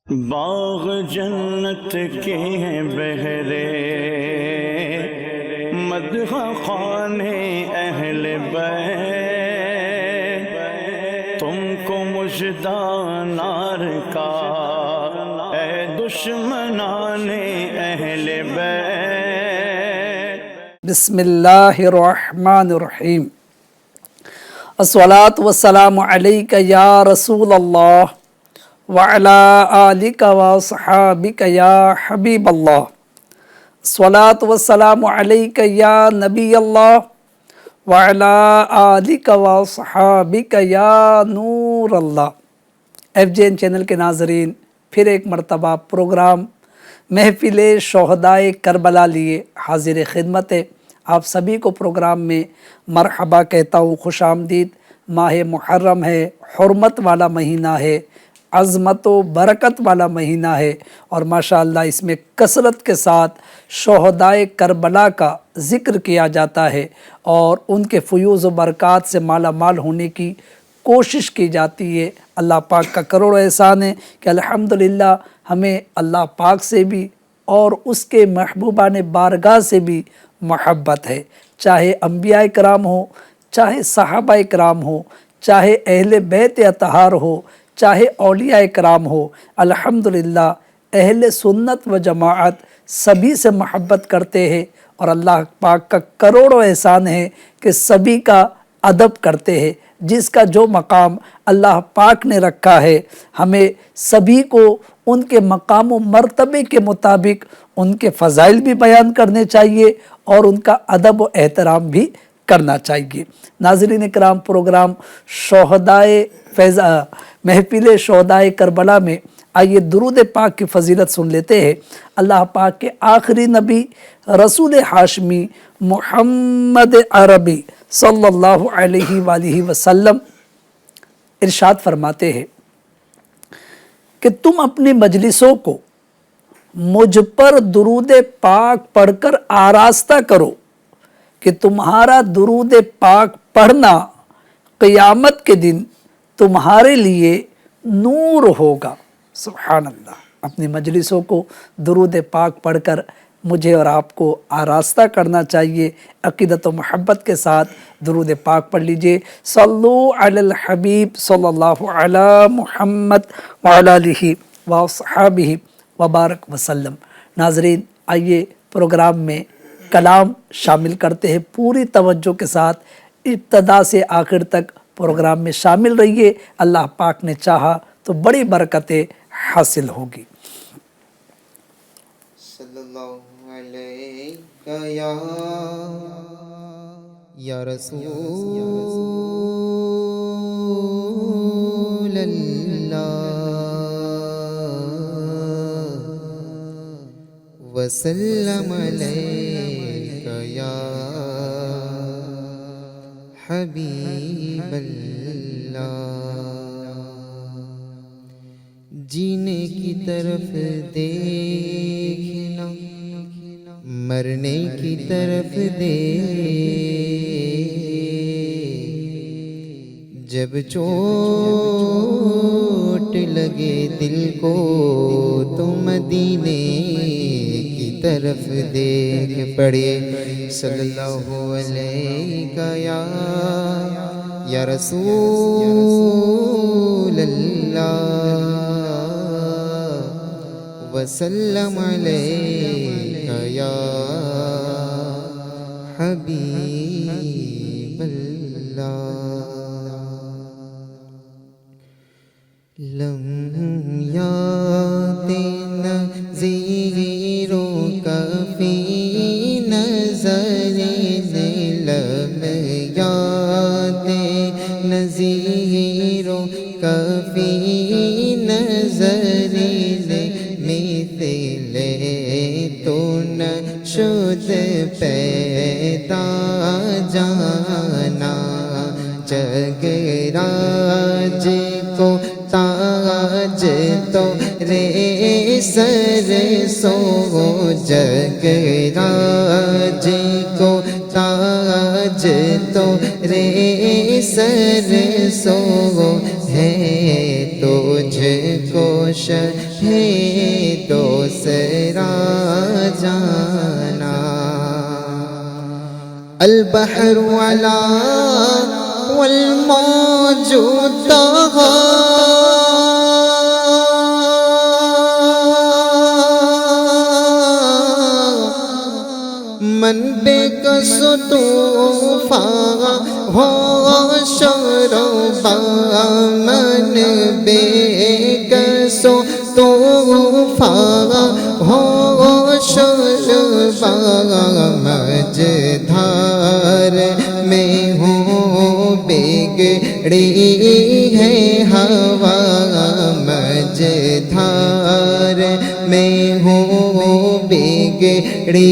باغ جنت کے ہیں بہرے، مدح خانے اہل بیت، تم کو مژدہ نار کا اے دشمنان اہل بیت۔ بسم اللہ الرحمن الرحیم۔ الصلاۃ والسلام علیک یا رسول اللہ وعلی آلک وصحابک یا حبیب اللہ۔ الصلاۃ والسلام علیک یا نبی اللہ وعلی آلک وصحابک یا نور اللہ۔ FJN چینل کے ناظرین، پھر ایک مرتبہ پروگرام محفل شہدائے کربلا لیے حاضر خدمت ہے۔ آپ سبھی کو پروگرام میں مرحبا کہتا ہوں، خوش آمدید۔ ماہ محرم ہے، حرمت والا مہینہ ہے، عظمت و برکت والا مہینہ ہے، اور ماشاءاللہ اس میں کثرت کے ساتھ شہدائے کربلا کا ذکر کیا جاتا ہے اور ان کے فیوز و برکات سے مالا مال ہونے کی کوشش کی جاتی ہے۔ اللہ پاک کا کروڑ احسان ہے کہ الحمدللہ ہمیں اللہ پاک سے بھی اور اس کے محبوبان بارگاہ سے بھی محبت ہے، چاہے انبیاء کرام ہو، چاہے صحابہ کرام ہو، چاہے اہل بیت اطہار ہو، چاہے اولیاء کرام ہو۔ الحمدللہ اہل سنت و جماعت سبھی سے محبت کرتے ہیں، اور اللہ پاک کا کروڑ احسان ہے کہ سبھی کا ادب کرتے ہیں۔ جس کا جو مقام اللہ پاک نے رکھا ہے، ہمیں سبھی کو ان کے مقام و مرتبے کے مطابق ان کے فضائل بھی بیان کرنے چاہیے اور ان کا ادب و احترام بھی کرنا چاہیے۔ ناظرین کرام، پروگرام محفل شہدائے کربلا میں آئیے درود پاک کی فضیلت سن لیتے ہیں۔ اللہ پاک کے آخری نبی رسول ہاشمی محمد عربی صلی اللہ علیہ وآلہ وسلم ارشاد فرماتے ہیں کہ تم اپنی مجلسوں کو مجھ پر درود پاک پڑھ کر آراستہ کرو کہ تمہارا درود پاک پڑھنا قیامت کے دن تمہارے لیے نور ہوگا۔ سبحان اللہ۔ اپنی مجلسوں کو درود پاک پڑھ کر مجھے اور آپ کو آراستہ کرنا چاہیے۔ عقیدت و محبت کے ساتھ درود پاک پڑھ لیجئے۔ صلو علی الحبیب صلی اللہ علی محمد وعلی آلہ وصحابہ وبارک وسلم۔ ناظرین، آئیے پروگرام میں کلام شامل کرتے ہیں۔ پوری توجہ کے ساتھ ابتدا سے آخر تک پروگرام میں شامل رہیے۔ اللہ پاک نے چاہا تو بڑی برکتیں حاصل ہوگی۔ صلی اللہ علیہ یا رسول اللہ وسلم علیہ یا حبیب اللہ۔ جینے کی طرف دیکھنا، مرنے کی طرف دیکھ، جب چوٹ لگے دل کو تو مدینے کی طرف دیکھ۔ پڑھیے صلی اللہ علیہ یا رسول اللہ وسلم علیہ یا حبیب اللہ۔ لمحات نظیروں کا فی نظر لمحات نظیروں کا فی نظر مثل تو نشد پیدا جانا، جگ راج کو تاج تو رے سر سو، جگ راج کو تاج تو رے سر سو ہے، تجھ کو ہے دوسرا جانا البحر علا والموج طغى من بے کس طوفان ہو شربا من بے کس طوفان ہو شربا مجدھار میں ہوں بگڑی ہے ہوا مجدھار میں ہوں بگڑی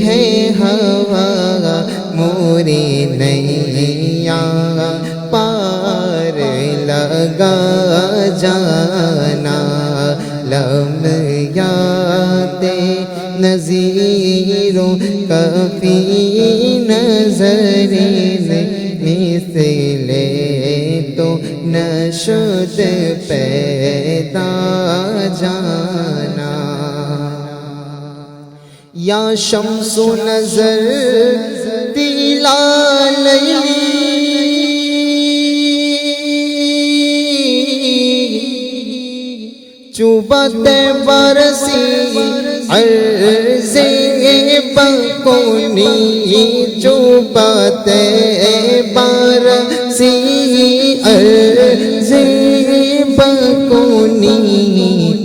ہے ہوا موری نیا پار لگا جانا لمحات نظیروں کفی نظرین مثل تو نشد پیدا جانا یا شمس نظر دلا لیلی چوبت برسی عرض بکونی چوبت برسی عرض بکونی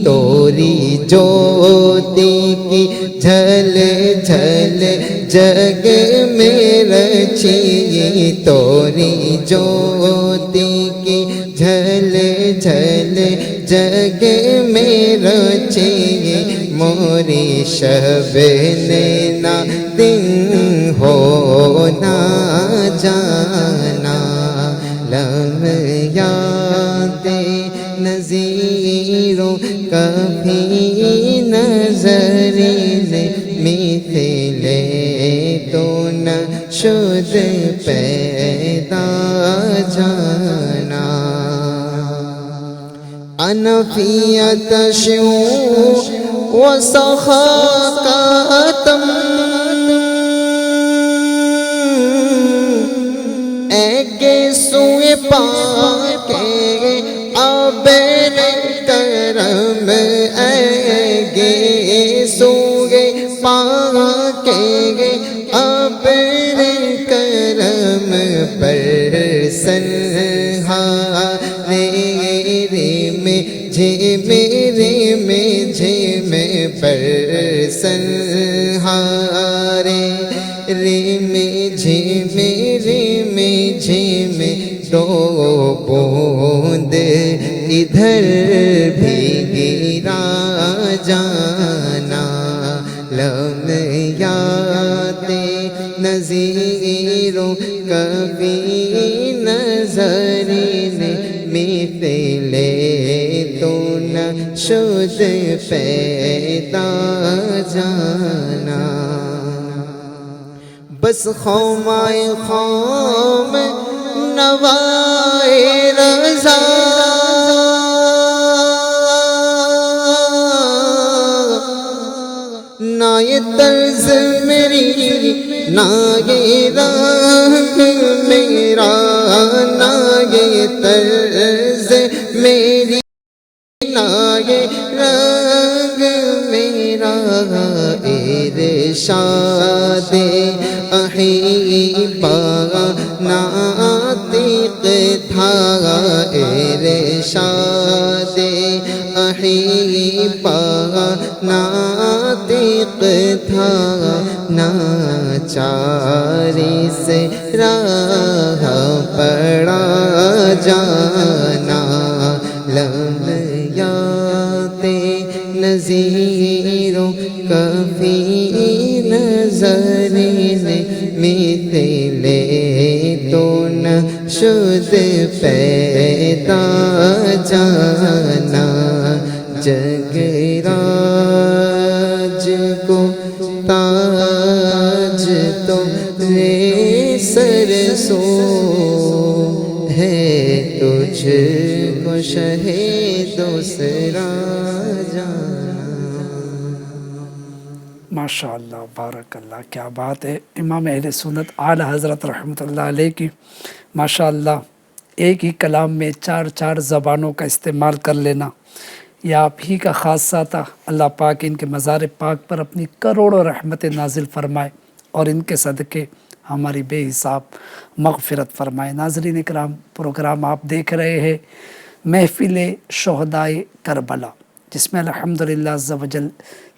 توری جوتی کی جھل جھل جگ میں رچی توری جوتی کی جھل جھل جگ میں رچی موری شب نینا دن ہونا جانا لمحات نظیروں کبھی نظرین مثل تو نشد پیدا جانا انا فی عطش وسخاکتم اے گیسوئے پاکے آبر کرم اے گیسوئے پاکے آبر کرم پر سنہارے میں پر سنہارے ریم دو بوند ادھر بھی گرا جانا لمحات نظیروں کبھی نظرین مثل تو نشد پیدا جانا بس خامائے خام نوائے رضا نہ یہ طرز میری نہ یہ رنگ میرا نہ یہ طرز میری نہ یہ رنگ میرا ارشاد احبا ناطق تھا ارشاد احبا ناطق تھا ناچاری سے راہ پڑا جانا لمحات نظیروں کبھی نظرین مثل تو نشد پیدا جانا جگراج کو تاج تمہارے سر سو ہے تجھ کو شہ دوسرا ماشاء اللہ بارک اللہ، کیا بات ہے۔ امام اہل سنت اعلیٰ حضرت رحمۃ اللہ علیہ کی ماشاء اللہ ایک ہی کلام میں چار چار زبانوں کا استعمال کر لینا یہ آپ ہی کا خاصہ تھا۔ اللہ پاک ان کے مزار پاک پر اپنی کروڑوں رحمت نازل فرمائے اور ان کے صدقے ہماری بے حساب مغفرت فرمائے۔ ناظرین اکرام، پروگرام آپ دیکھ رہے ہیں محفل شہدائے کربلا، جس میں الحمدللہ عز و جل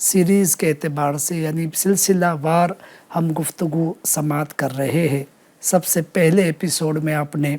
سیریز کے اعتبار سے یعنی سلسلہ وار ہم گفتگو سماعت کر رہے ہیں۔ سب سے پہلے ایپیسوڈ میں آپ نے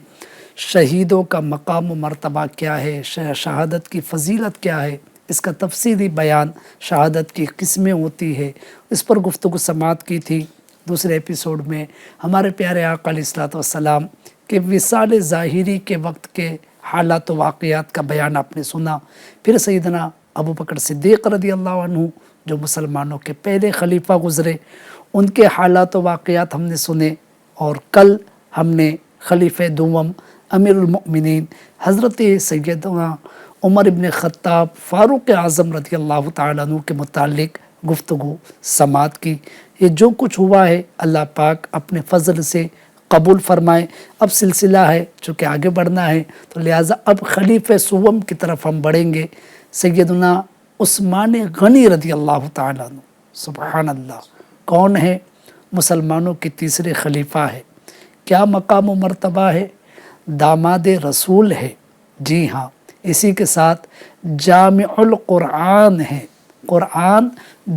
شہیدوں کا مقام و مرتبہ کیا ہے، شہادت کی فضیلت کیا ہے، اس کا تفصیلی بیان، شہادت کی قسمیں ہوتی ہے، اس پر گفتگو سماعت کی تھی۔ دوسرے ایپیسوڈ میں ہمارے پیارے آقا علیہ الصلوۃ والسلام کے وصال ظاہری کے وقت کے حالات و واقعات کا بیان آپ نے سنا۔ پھر سیدنا ابو بکر صدیق رضی اللہ عنہ جو مسلمانوں کے پہلے خلیفہ گزرے، ان کے حالات و واقعات ہم نے سنے، اور کل ہم نے خلیفہ دوم امیر المؤمنین حضرت سیدنا عمر ابن خطاب فاروق اعظم رضی اللہ تعالیٰ عنہ کے متعلق گفتگو سماعت کی۔ یہ جو کچھ ہوا ہے اللہ پاک اپنے فضل سے قبول فرمائے۔ اب سلسلہ ہے چونکہ آگے بڑھنا ہے، تو لہٰذا اب خلیفہ سوم کی طرف ہم بڑھیں گے، سیدنا عثمان غنی رضی اللہ تعالیٰ عنہ۔ سبحان اللہ، کون ہے؟ مسلمانوں کے تیسرے خلیفہ ہے۔ کیا مقام و مرتبہ ہے؟ داماد رسول ہے، جی ہاں، اسی کے ساتھ جامع القرآن ہے، قرآن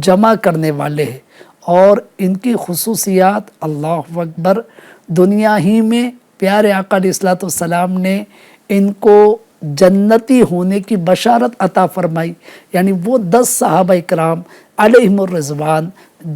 جمع کرنے والے ہیں، اور ان کی خصوصیات اللہ اکبر، دنیا ہی میں پیارے آقا علیہ الصلوۃ والسلام نے ان کو جنتی ہونے کی بشارت عطا فرمائی۔ یعنی وہ 10 صحابہ کرام علیہم الرضوان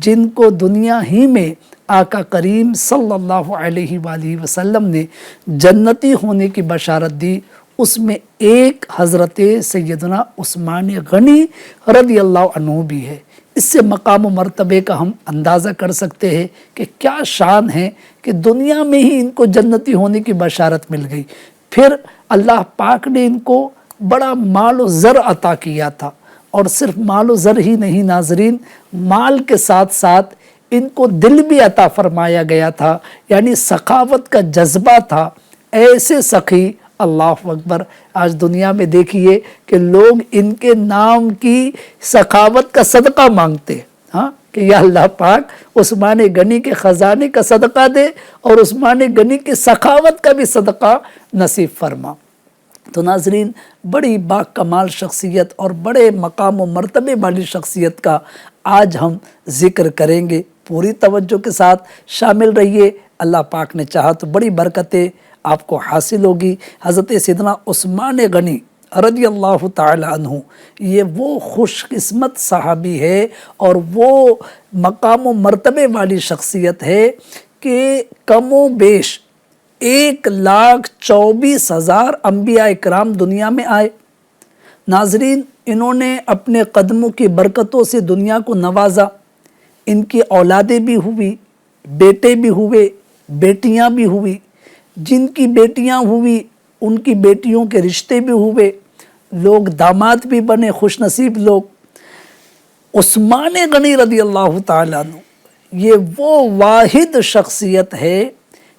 جن کو دنیا ہی میں آقا کریم صلی اللہ علیہ وآلہ وسلم نے جنتی ہونے کی بشارت دی، اس میں ایک حضرت سیدنا عثمان غنی رضی اللہ عنہ بھی ہے۔ اس سے مقام و مرتبے کا ہم اندازہ کر سکتے ہیں کہ کیا شان ہے کہ دنیا میں ہی ان کو جنتی ہونے کی بشارت مل گئی۔ پھر اللہ پاک نے ان کو بڑا مال و زر عطا کیا تھا، اور صرف مال و زر ہی نہیں ناظرین، مال کے ساتھ ساتھ ان کو دل بھی عطا فرمایا گیا تھا، یعنی سخاوت کا جذبہ تھا۔ ایسے سخی، اللہ اکبر، آج دنیا میں دیکھیے کہ لوگ ان کے نام کی سخاوت کا صدقہ مانگتے ہیں، ہاں، کہ یا اللہ پاک عثمان غنی کے خزانے کا صدقہ دے اور عثمان غنی کی سخاوت کا بھی صدقہ نصیب فرما۔ تو ناظرین، بڑی با کمال شخصیت اور بڑے مقام و مرتبے والی شخصیت کا آج ہم ذکر کریں گے۔ پوری توجہ کے ساتھ شامل رہیے، اللہ پاک نے چاہا تو بڑی برکتیں آپ کو حاصل ہوگی۔ حضرت سیدنا عثمان غنی رضی اللہ تعالی عنہ یہ وہ خوش قسمت صحابی ہے اور وہ مقام و مرتبے والی شخصیت ہے کہ کم و بیش 1,24,000 انبیاء اکرام دنیا میں آئے۔ ناظرین، انہوں نے اپنے قدموں کی برکتوں سے دنیا کو نوازا، ان کی اولادیں بھی ہوئی، بیٹے بھی ہوئے، بیٹیاں بھی ہوئی، جن کی بیٹیاں ہوئی ان کی بیٹیوں کے رشتے بھی ہوئے، لوگ داماد بھی بنے، خوش نصیب لوگ۔ عثمان غنی رضی اللہ تعالیٰ عنہ یہ وہ واحد شخصیت ہے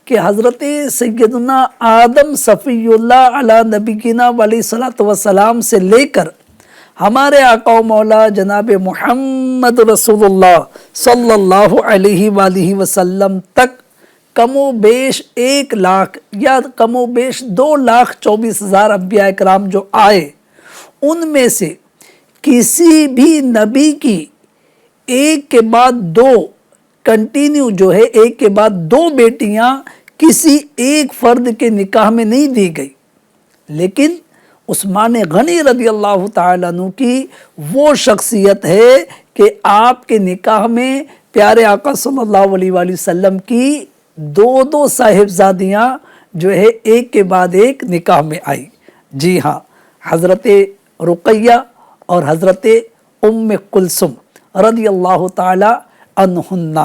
کہ حضرت سیدنا آدم صفی اللہ علی نبینا علیہ الصلوۃ والسلام سے لے کر ہمارے آقا و مولا جناب محمد رسول اللہ صلی اللہ علیہ وآلہ وسلم تک کم و بیش 1 لاکھ یا کم و بیش 2,24,000 انبیاء کرام جو آئے، ان میں سے کسی بھی نبی کی ایک کے بعد 2 کنٹینیو جو ہے، ایک کے بعد 2 بیٹیاں کسی ایک فرد کے نکاح میں نہیں دی گئی، لیکن عثمان غنی رضی اللہ تعالیٰ عنہ کی وہ شخصیت ہے کہ آپ کے نکاح میں پیارے آقا صلی اللہ علیہ وآلہ وسلم کی 2 صاحبزادیاں جو ہے ایک کے بعد ایک نکاح میں آئی۔ جی ہاں، حضرت رقیہ اور حضرت ام کلثوم رضی اللہ تعالی عنہن،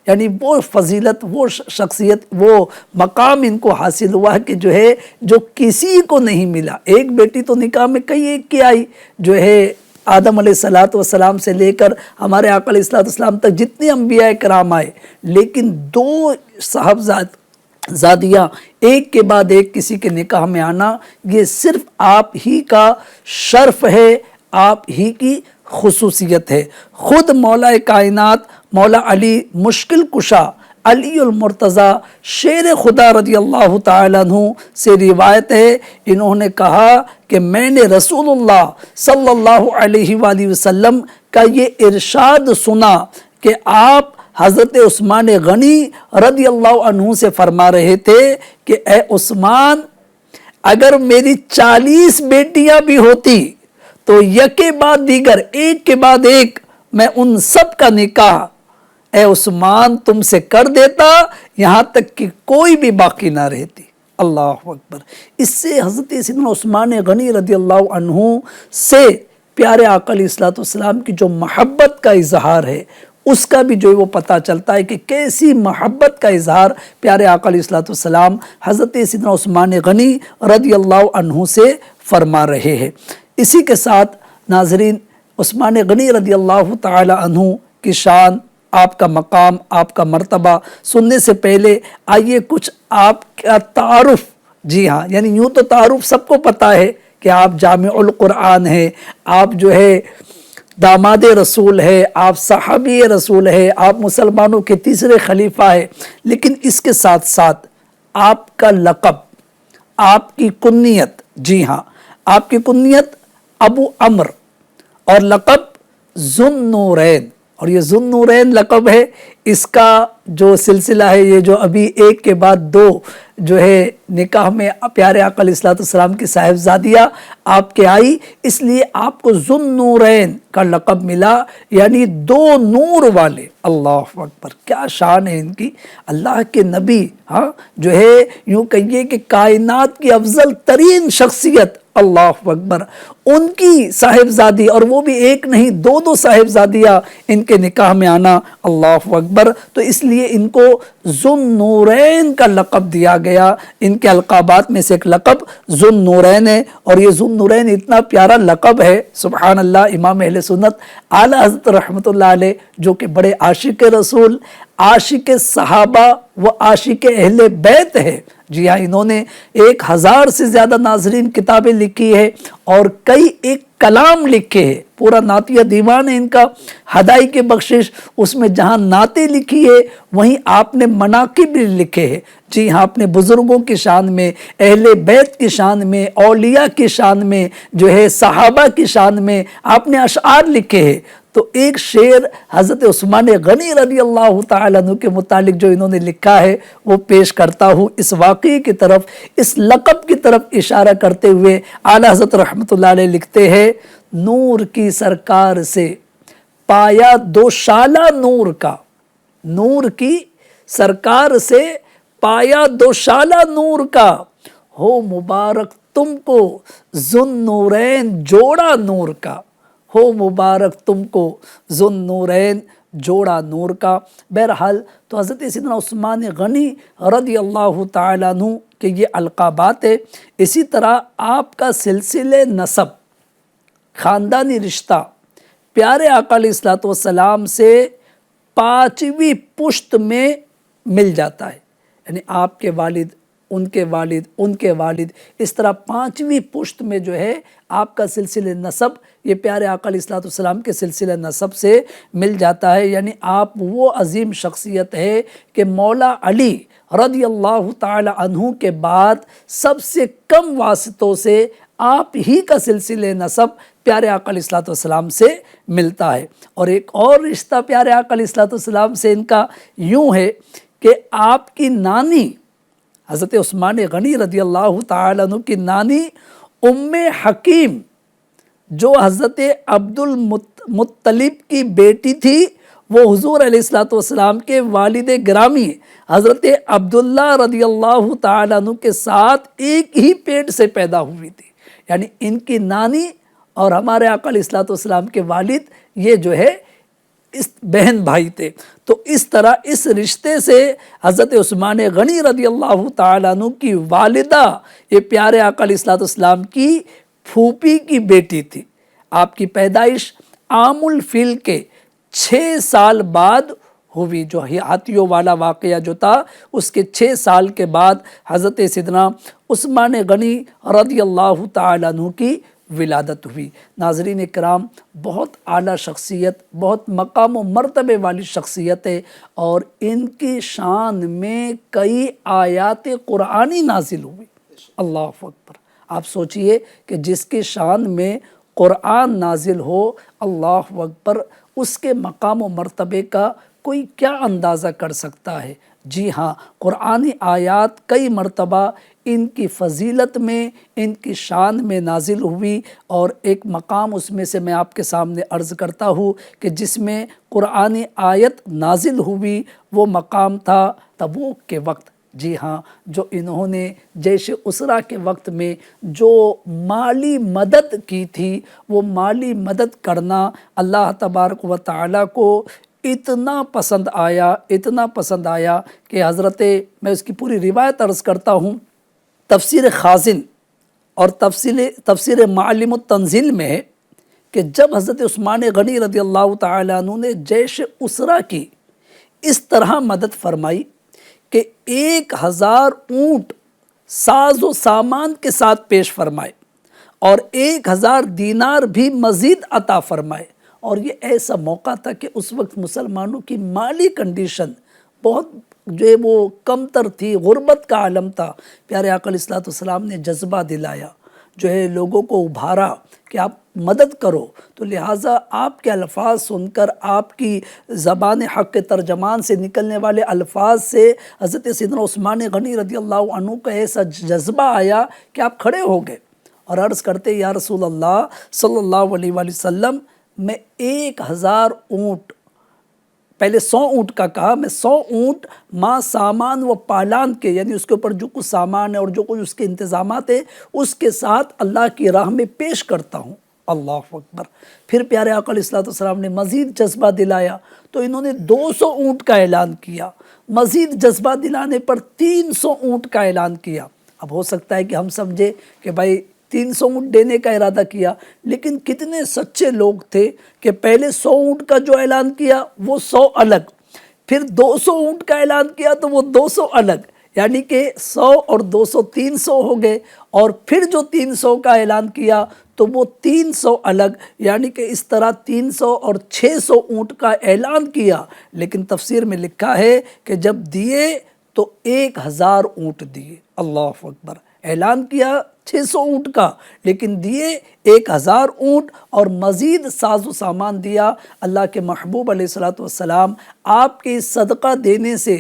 یعنی وہ فضیلت، وہ شخصیت، وہ مقام ان کو حاصل ہوا کہ جو ہے جو کسی کو نہیں ملا۔ ایک بیٹی تو نکاح میں کئی ایک کی آئی جو ہے آدم علیہ الصلوۃ والسلام سے لے کر ہمارے آقا علیہ الصلوۃ والسلام تک جتنے انبیاء کرام آئے، لیکن 2 صاحبزادیاں ایک کے بعد ایک کسی کے نکاح میں آنا، یہ صرف آپ ہی کا شرف ہے، آپ ہی کی خصوصیت ہے۔ خود مولا کائنات مولا علی مشکل کشا علی المرتضیٰ شیر خدا رضی اللہ تعالیٰ عنہ سے روایت ہے، انہوں نے کہا کہ میں نے رسول اللہ صلی اللہ علیہ وآلہ وسلم کا یہ ارشاد سنا کہ آپ حضرت عثمان غنی رضی اللہ عنہ سے فرما رہے تھے کہ اے عثمان، اگر میری 40 بیٹیاں بھی ہوتی تو یکے بعد دیگر، ایک کے بعد ایک، میں ان سب کا نکاح اے عثمان تم سے کر دیتا، یہاں تک کہ کوئی بھی باقی نہ رہتی۔ اللہ اکبر۔ اس سے حضرت سیدنا عثمان غنی رضی اللہ عنہ سے پیارے آقا علیہ الصلوۃ والسلام کی جو محبت کا اظہار ہے، اس کا بھی جو وہ پتہ چلتا ہے کہ کیسی محبت کا اظہار پیارے آقا علیہ الصلوۃ والسلام حضرت سیدنا عثمان غنی رضی اللہ عنہ سے فرما رہے ہیں۔ اسی کے ساتھ ناظرین، عثمان غنی رضی اللہ تعالی عنہ کی شان، آپ کا مقام، آپ کا مرتبہ سننے سے پہلے آئیے کچھ آپ کا تعارف، جی ہاں، یعنی یوں تو تعارف سب کو پتہ ہے کہ آپ جامع القرآن ہیں، آپ جو ہے داماد رسول ہے، آپ صحابی رسول ہے، آپ مسلمانوں کے تیسرے خلیفہ ہے، لیکن اس کے ساتھ ساتھ آپ کا لقب، آپ کی کنیت، جی ہاں، آپ کی کنیت ابو عمر اور لقب ذو النورین، اور یہ ذو النورین لقب ہے، اس کا جو سلسلہ ہے، یہ جو ابھی ایک کے بعد 2 جو ہے نکاح میں پیارے آقا علیہ الصلوۃ والسلام کی صاحبزادیاں آپ کے آئی، اس لیے آپ کو ذو النورین کا لقب ملا، یعنی 2 نور والے۔ اللہ اکبر، کیا شان ہے ان کی۔ اللہ کے نبی، ہاں، جو ہے یوں کہیے کہ کائنات کی افضل ترین شخصیت، اللہ اکبر، ان کی صاحبزادی، اور وہ بھی ایک نہیں 2 صاحبزادیاں ان کے نکاح میں آنا، اللہ اکبر، تو اس لیے ان کو ذو النورین کا لقب دیا گیا۔ ان کے القابات میں سے ایک لقب ذو النورین ہے، اور یہ ذو النورین اتنا پیارا لقب ہے، سبحان اللہ۔ امام اہل سنت اعلیٰ حضرت رحمۃ اللہ علیہ، جو کہ بڑے عاشق رسول، عاشق صحابہ و عاشق اہل بیت ہے، جی ہاں، انہوں نے 1000 سے زیادہ ناظرین کتابیں لکھی ہے اور کئی ایک کلام لکھے ہیں، پورا نعتیہ دیوان ہے ان کا، ہدائی کے بخشش، اس میں جہاں نعتیں لکھی ہے وہیں آپ نے مناقب بھی لکھے ہیں، جی ہاں، اپنے بزرگوں کی شان میں، اہل بیت کی شان میں، اولیاء کی شان میں، جو ہے صحابہ کی شان میں آپ نے اشعار لکھے ہیں۔ تو ایک شعر حضرت عثمان غنی رضی اللہ تعالیٰ عنہ کے متعلق جو انہوں نے لکھا ہے وہ پیش کرتا ہوں، اس واقعے کی طرف، اس لقب کی طرف اشارہ کرتے ہوئے اعلیٰ حضرت رحمۃ اللہ علیہ لکھتے ہیں، نور کی سرکار سے پایا 2 شالہ نور کا، نور کی سرکار سے پایا 2 شالہ نور کا، ہو مبارک تم کو ذو النورین جوڑا نور کا، ہو مبارک تم کو ذو النورین جوڑا نور کا۔ بہرحال تو حضرت سیدنا عثمان غنی رضی اللہ تعالیٰ عنہ کے یہ القابات ہے۔ اسی طرح آپ کا سلسلے نسب، خاندانی رشتہ پیارے آقا علیہ الصلوۃ والسلام سے 5ویں پشت میں مل جاتا ہے، یعنی آپ کے والد، ان کے والد، ان کے والد، اس طرح 5ویں پشت میں جو ہے آپ کا سلسلہ نسب یہ پیارے آقا علیہ الصلوۃ والسلام کے سلسلہ نسب سے مل جاتا ہے، یعنی آپ وہ عظیم شخصیت ہے کہ مولا علی رضی اللہ تعالی عنہ کے بعد سب سے کم واسطوں سے آپ ہی کا سلسلہ نسب پیارے آقا علیہ الصلوۃ والسلام سے ملتا ہے۔ اور ایک اور رشتہ پیارے آقا علیہ الصلوۃ والسلام سے ان کا یوں ہے کہ آپ کی نانی حضرت عثمان غنی رضی اللہ تعالیٰ عنہ کی نانی ام حکیم، جو حضرت عبد المطلب کی بیٹی تھی، وہ حضور علیہ الصلوۃ والسلام کے والد گرامی حضرت عبداللہ رضی اللہ تعالیٰ عنہ کے ساتھ ایک ہی پیٹ سے پیدا ہوئی تھی، یعنی ان کی نانی اور ہمارے آقا علیہ الصلوۃ والسلام کے والد یہ جو ہے اس بہن بھائی تھے۔ تو اس طرح اس رشتے سے حضرت عثمان غنی رضی اللہ تعالیٰ عنہ کی والدہ یہ پیارے آقا علیہ الصلوۃ والسلام کی پھوپھی کی بیٹی تھی۔ آپ کی پیدائش عام الفیل کے 6 سال بعد ہوئی. جو ہاتھیوں والا واقعہ جو تھا اس کے 6 سال کے بعد حضرت سیدنا عثمان غنی رضی اللہ تعالیٰ عنہ کی ولادت ہوئی. ناظرین کرام، بہت اعلیٰ شخصیت، بہت مقام و مرتبے والی شخصیت ہے، اور ان کی شان میں کئی آیات قرآنی نازل ہوئی. اللہ اکبر. آپ سوچئے کہ جس کی شان میں قرآن نازل ہو، اللہ اکبر، اس کے مقام و مرتبے کا کوئی کیا اندازہ کر سکتا ہے. جی ہاں، قرآنی آیات کئی مرتبہ ان کی فضیلت میں، ان کی شان میں نازل ہوئی، اور ایک مقام اس میں سے میں آپ کے سامنے عرض کرتا ہوں کہ جس میں قرآنی آیت نازل ہوئی، وہ مقام تھا تبوک کے وقت. جی ہاں، جو انہوں نے جیش اسرا کے وقت میں جو مالی مدد کی تھی، وہ مالی مدد کرنا اللہ تبارک و تعالیٰ کو اتنا پسند آیا کہ حضرت، میں اس کی پوری روایت عرض کرتا ہوں، تفسیر خازن اور تفسیر معالم التنزیل میں ہے کہ جب حضرت عثمان غنی رضی اللہ تعالیٰ عنہ نے جیش اسرا کی اس طرح مدد فرمائی کہ 1000 اونٹ ساز و سامان کے ساتھ پیش فرمائے، اور 1000 دینار بھی مزید عطا فرمائے. اور یہ ایسا موقع تھا کہ اس وقت مسلمانوں کی مالی کنڈیشن بہت جو ہے وہ کمتر تھی، غربت کا عالم تھا. پیارے آقا علیہ الصلوۃ والسلام نے جذبہ دلایا، جو ہے لوگوں کو ابھارا کہ آپ مدد کرو. تو لہٰذا آپ کے الفاظ سن کر، آپ کی زبان حق کے ترجمان سے نکلنے والے الفاظ سے حضرت سیدنا عثمان غنی رضی اللہ عنہ کا ایسا جذبہ آیا کہ آپ کھڑے ہو گئے اور عرض کرتے، یا رسول اللہ صلی اللہ علیہ وآلہ وسلم، میں 1000 اونٹ، پہلے 100 اونٹ کا کہا، میں 100 اونٹ ما سامان و پالان کے، یعنی اس کے اوپر جو کچھ سامان ہے اور جو کچھ اس کے انتظامات ہیں، اس کے ساتھ اللہ کی راہ میں پیش کرتا ہوں. اللہ اکبر. پھر پیارے آقا علیہ الصلوۃ والسلام نے مزید جذبہ دلایا تو انہوں نے 200 اونٹ کا اعلان کیا. مزید جذبہ دلانے پر 300 اونٹ کا اعلان کیا. اب ہو سکتا ہے کہ ہم سمجھے کہ بھائی 300 اونٹ دینے کا ارادہ کیا، لیکن کتنے سچے لوگ تھے کہ پہلے 100 اونٹ کا جو اعلان کیا وہ 100 الگ، پھر 200 اونٹ کا اعلان کیا تو وہ 200 الگ، یعنی کہ 100 اور 200 300 ہو گئے، اور پھر جو 300 کا اعلان کیا تو وہ 300 الگ، یعنی کہ اس طرح 300 اور 600 اونٹ کا اعلان کیا. لیکن تفسیر میں لکھا ہے کہ جب دیے تو 1000 اونٹ دیے. اللہ اکبر. اعلان کیا 600 اونٹ کا، لیکن دیے 1000 اونٹ، اور مزید ساز و سامان دیا. اللہ کے محبوب علیہ الصلوۃ والسلام آپ کے صدقہ دینے سے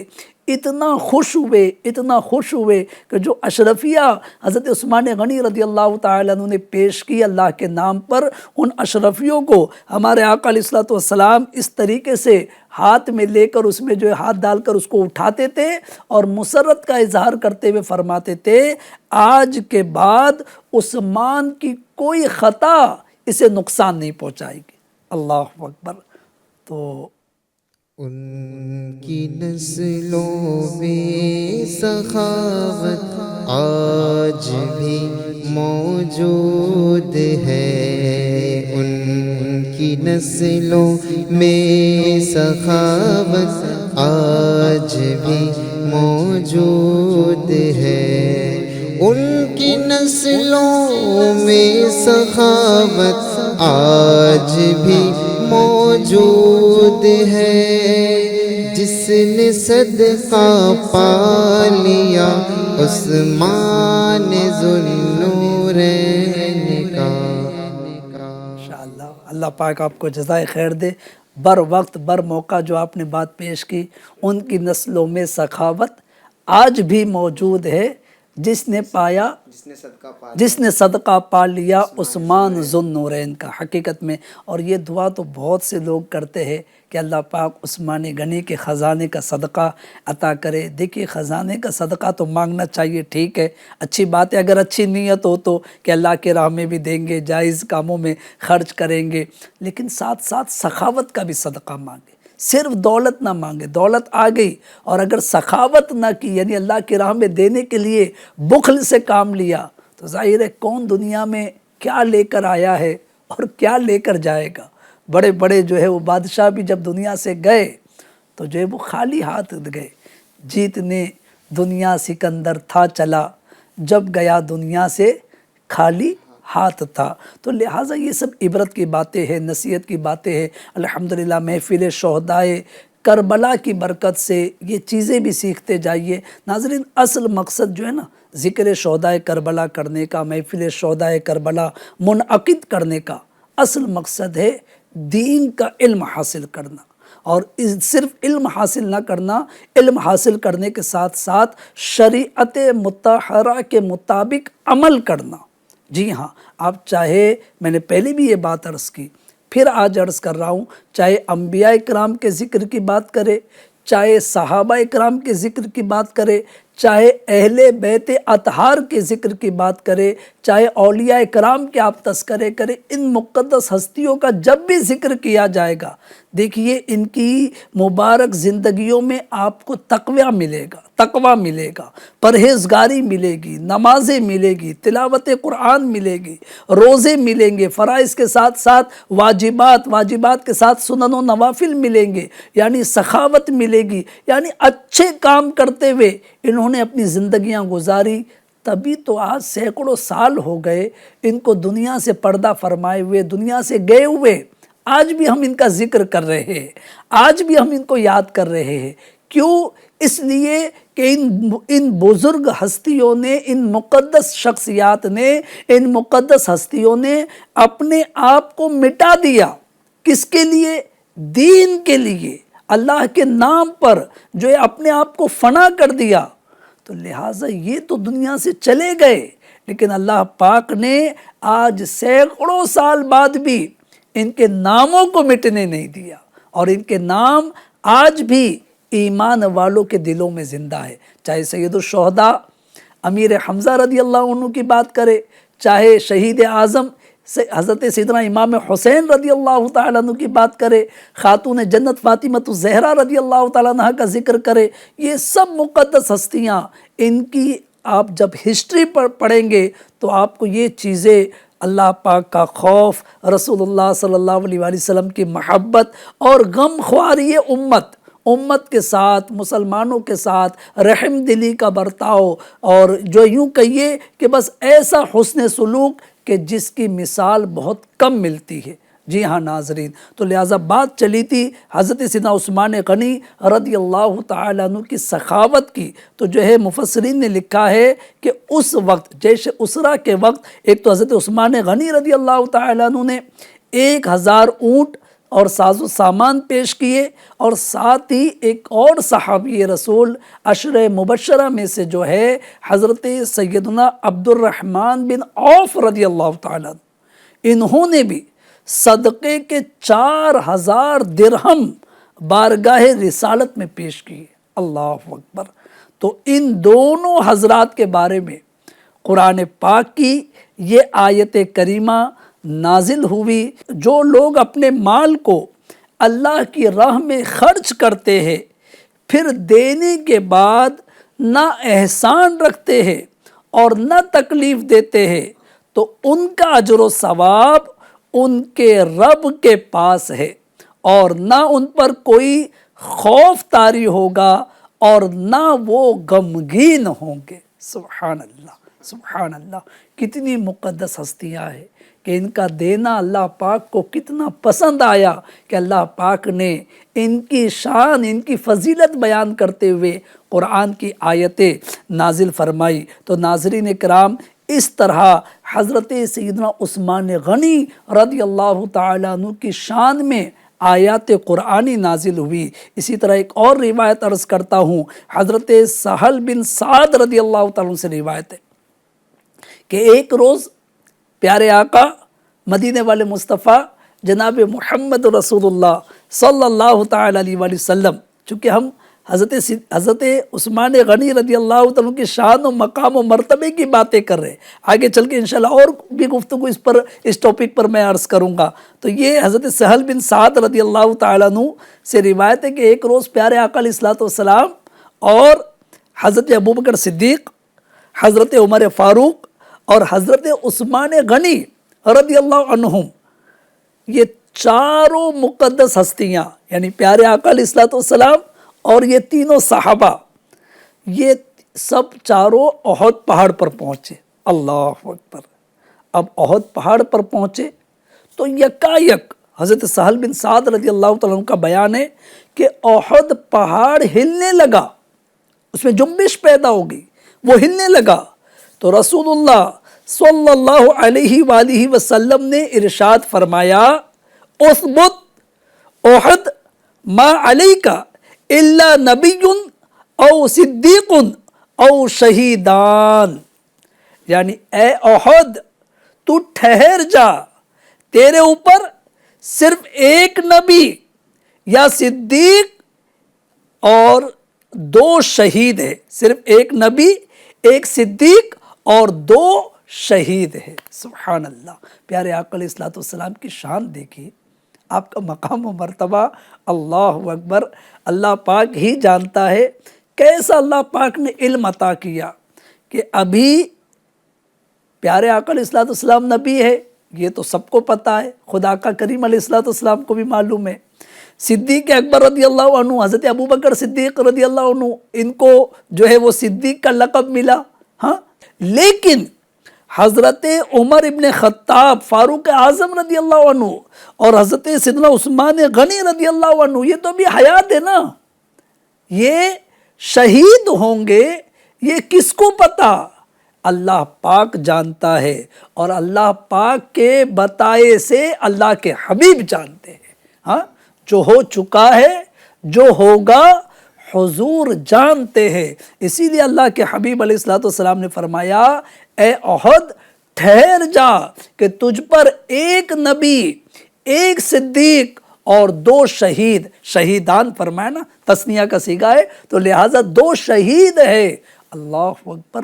اتنا خوش ہوئے کہ جو اشرفیہ حضرت عثمان غنی رضی اللہ تعالیٰ عنہ نے پیش کی اللہ کے نام پر، ان اشرفیوں کو ہمارے آقا علیہ الصلوۃ والسلام اس طریقے سے ہاتھ میں لے کر، اس میں جو ہے ہاتھ ڈال کر اس کو اٹھاتے تھے اور مسرت کا اظہار کرتے ہوئے فرماتے تھے، آج کے بعد عثمان کی کوئی خطا اسے نقصان نہیں پہنچائے گی. اللہ اکبر. تو ان کی نسلوں میں سخاوت آج بھی موجود ہے. ان کی نسلوں میں سخاوت آج بھی موجود ہے. ان کی نسلوں میں سخاوت آج بھی موجود ہے. جس نے صدقہ پا لیا عثمان ذوالنورین کا. انشاءاللہ اللہ پاک آپ کو جزائے خیر دے. بر وقت بر موقع جو آپ نے بات پیش کی، ان کی نسلوں میں سخاوت آج بھی موجود ہے. جس نے صدقہ پا لیا عثمان ذوالنورین کا. حقیقت میں، اور یہ دعا تو بہت سے لوگ کرتے ہیں کہ اللہ پاک عثمان غنی کے خزانے کا صدقہ عطا کرے. دیکھیے، خزانے کا صدقہ تو مانگنا چاہیے، ٹھیک ہے، اچھی بات ہے، اگر اچھی نیت ہو تو کہ اللہ کے راہ میں بھی دیں گے، جائز کاموں میں خرچ کریں گے، لیکن ساتھ ساتھ سخاوت کا بھی صدقہ مانگے. صرف دولت نہ مانگے. دولت آ گئی اور اگر سخاوت نہ کی، یعنی اللہ کی راہ میں دینے کے لیے بخل سے کام لیا، تو ظاہر ہے کون دنیا میں کیا لے کر آیا ہے اور کیا لے کر جائے گا؟ بڑے بڑے جو ہے وہ بادشاہ بھی جب دنیا سے گئے تو جو ہے وہ خالی ہاتھ گئے۔ جیتنے دنیا سکندر تھا چلا، جب گیا دنیا سے خالی ہاتھ تھا۔ تو لہٰذا یہ سب عبرت کی باتیں ہیں، نصیحت کی باتیں ہیں۔ الحمدللہ محفل شہدائے کربلا کی برکت سے یہ چیزیں بھی سیکھتے جائیے۔ ناظرین، اصل مقصد جو ہے نا ذکر شہدائے کربلا کرنے کا، محفل شہدائے کربلا منعقد کرنے کا اصل مقصد ہے دین کا علم حاصل کرنا، اور صرف علم حاصل نہ کرنا، علم حاصل کرنے کے ساتھ ساتھ شریعت مطہرہ کے مطابق عمل کرنا۔ جی ہاں، آپ چاہے، میں نے پہلے بھی یہ بات عرض کی، پھر آج عرض کر رہا ہوں، چاہے انبیاء کرام کے ذکر کی بات کرے، چاہے صحابہ کرام کے ذکر کی بات کرے، چاہے اہل بیت اطہار کے ذکر کی بات کرے، چاہے اولیاء کرام کے آپ تذکرے کریں، ان مقدس ہستیوں کا جب بھی ذکر کیا جائے گا، دیکھیے ان کی مبارک زندگیوں میں آپ کو تقویٰ ملے گا، پرہیزگاری ملے گی، نمازیں ملے گی، تلاوت قرآن ملے گی، روزے ملیں گے، فرائض کے ساتھ ساتھ واجبات کے ساتھ سنن و نوافل ملیں گے، یعنی سخاوت ملے گی، یعنی اچھے کام کرتے ہوئے انہوں نے اپنی زندگیاں گزاری۔ تبھی تو آج سینکڑوں سال ہو گئے ان کو دنیا سے پردہ فرمائے ہوئے، دنیا سے گئے ہوئے، آج بھی ہم ان کا ذکر کر رہے ہیں، آج بھی ہم ان کو یاد کر رہے ہیں۔ کیوں؟ اس لیے کہ ان بزرگ ہستیوں نے، ان مقدس شخصیات نے، ان مقدس ہستیوں نے اپنے آپ کو مٹا دیا۔ کس کے لیے؟ دین کے لیے، اللہ کے نام پر جو ہے اپنے آپ کو فنا کر دیا۔ تو لہٰذا یہ تو دنیا سے چلے گئے، لیکن اللہ پاک نے آج سینکڑوں سال بعد بھی ان کے ناموں کو مٹنے نہیں دیا، اور ان کے نام آج بھی ایمان والوں کے دلوں میں زندہ ہے۔ چاہے سید الشہداء امیر حمزہ رضی اللہ عنہ کی بات کرے، چاہے شہید اعظم حضرت سیدنا امام حسین رضی اللہ تعالیٰ عنہ کی بات کرے، خاتون جنت فاطمۃ الزہرا رضی اللہ تعالیٰ عنہ کا ذکر کرے، یہ سب مقدس ہستیاں، ان کی آپ جب ہسٹری پر پڑھیں گے تو آپ کو یہ چیزیں، اللہ پاک کا خوف، رسول اللہ صلی اللہ علیہ وآلہ وسلم کی محبت، اور غم خواری امت کے ساتھ، مسلمانوں کے ساتھ رحم دلی کا برتاؤ، اور جو یوں کہیے کہ بس ایسا حسن سلوک کہ جس کی مثال بہت کم ملتی ہے۔ جی ہاں ناظرین، تو لہٰذا بات چلی تھی حضرت سیدنا عثمان غنی رضی اللہ تعالیٰ عنہ کی سخاوت کی، تو جو ہے مفسرین نے لکھا ہے کہ اس وقت جیش اسرا کے وقت ایک تو حضرت عثمان غنی رضی اللہ تعالیٰ عنہ نے 1000 اونٹ اور ساز و سامان پیش کیے، اور ساتھ ہی ایک اور صحابی رسول عشرہ مبشرہ میں سے جو ہے حضرت سیدنا عبد الرحمن بن عوف رضی اللہ تعالیٰ عنہ، انہوں نے بھی صدقے کے 4000 درہم بارگاہ رسالت میں پیش کیے۔ اللہ اکبر۔ تو ان دونوں حضرات کے بارے میں قرآن پاک کی یہ آیت کریمہ نازل ہوئی، جو لوگ اپنے مال کو اللہ کی راہ میں خرچ کرتے ہیں، پھر دینے کے بعد نہ احسان رکھتے ہیں اور نہ تکلیف دیتے ہیں، تو ان کا اجر و ثواب ان کے رب کے پاس ہے، اور نہ ان پر کوئی خوف طاری ہوگا اور نہ وہ غمگین ہوں گے۔ سبحان اللہ، سبحان اللہ۔ کتنی مقدس ہستیاں ہیں کہ ان کا دینا اللہ پاک کو کتنا پسند آیا کہ اللہ پاک نے ان کی شان، ان کی فضیلت بیان کرتے ہوئے قرآن کی آیتیں نازل فرمائی۔ تو ناظرین کرام، اس طرح حضرت سیدنا عثمان غنی رضی اللہ تعالیٰ عنہ کی شان میں آیات قرآنی نازل ہوئی۔ اسی طرح ایک اور روایت عرض کرتا ہوں، حضرت سہل بن سعد رضی اللہ تعالیٰ عنہ سے روایت ہے کہ ایک روز پیارے آقا مدینے والے مصطفیٰ جناب محمد رسول اللہ صلی اللہ تعالیٰ علیہ وآلہ وسلم، چونکہ ہم حضرت عثمان غنی رضی اللہ تعالیٰ کی شان و مقام و مرتبے کی باتیں کر رہے ہیں، آگے چل کے انشاءاللہ اور بھی گفتگو اس ٹاپک پر میں عرض کروں گا۔ تو یہ حضرت سہل بن سعد رضی اللہ تعالیٰ عنہ سے روایت ہے کہ ایک روز پیارے آقا علیہ الصلوۃ والسلام اور حضرت ابوبکر صدیق، حضرت عمر فاروق اور حضرت عثمان غنی رضی اللہ عنہم یہ چاروں مقدس ہستیاں یعنی پیارے آقا علیہ الصلوۃ والسلام اور یہ تینوں صحابہ، یہ سب چاروں احد پہاڑ پر پہنچے۔ اللہ اکبر! اب احد پہاڑ پر پہنچے تو یکایک حضرت سہل بن سعد رضی اللہ تعالیٰ عنہ کا بیان ہے کہ احد پہاڑ ہلنے لگا، اس میں جنبش پیدا ہو گئی، وہ ہلنے لگا تو رسول اللہ صلی اللہ علیہ وآلہ وسلم نے ارشاد فرمایا، اثبت احد ما علیک الا نبی او صدیق او شہیدان، یعنی اے احد تو ٹھہر جا، تیرے اوپر صرف ایک نبی یا صدیق اور دو شہید ہے، صرف ایک نبی، ایک صدیق اور دو شہید ہے۔ سبحان اللہ! پیارے آقا علیہ الصلوۃ والسلام کی شان دیکھیے، آپ کا مقام و مرتبہ، اللہ اکبر! اللہ پاک ہی جانتا ہے کیسا اللہ پاک نے علم عطا کیا کہ ابھی پیارے آقا علیہ الصلوۃ والسلام نبی ہے، یہ تو سب کو پتہ ہے، خدا کا کریم علیہ الصلوۃ والسلام کو بھی معلوم ہے۔ صدیق اکبر رضی اللہ عنہ، حضرت ابوبکر صدیق رضی اللہ عنہ، ان کو جو ہے وہ صدیق کا لقب ملا، ہاں، لیکن حضرت عمر ابن خطاب فاروق اعظم رضی اللہ عنہ اور حضرت سیدنا عثمان غنی رضی اللہ عنہ، یہ تو ابھی حیات ہے نا، یہ شہید ہوں گے، یہ کس کو پتا؟ اللہ پاک جانتا ہے، اور اللہ پاک کے بتائے سے اللہ کے حبیب جانتے ہیں۔ ہاں، جو ہو چکا ہے، جو ہوگا، حضور جانتے ہیں۔ اسی لیے اللہ کے حبیب علیہ الصلوۃ والسلام نے فرمایا، اے احد ٹھہر جا کہ تجھ پر ایک نبی، ایک صدیق اور دو شہید، شہیدان فرمایا نا، تثنیہ کا صیغہ ہے، تو لہٰذا دو شہید ہے۔ اللہ اکبر!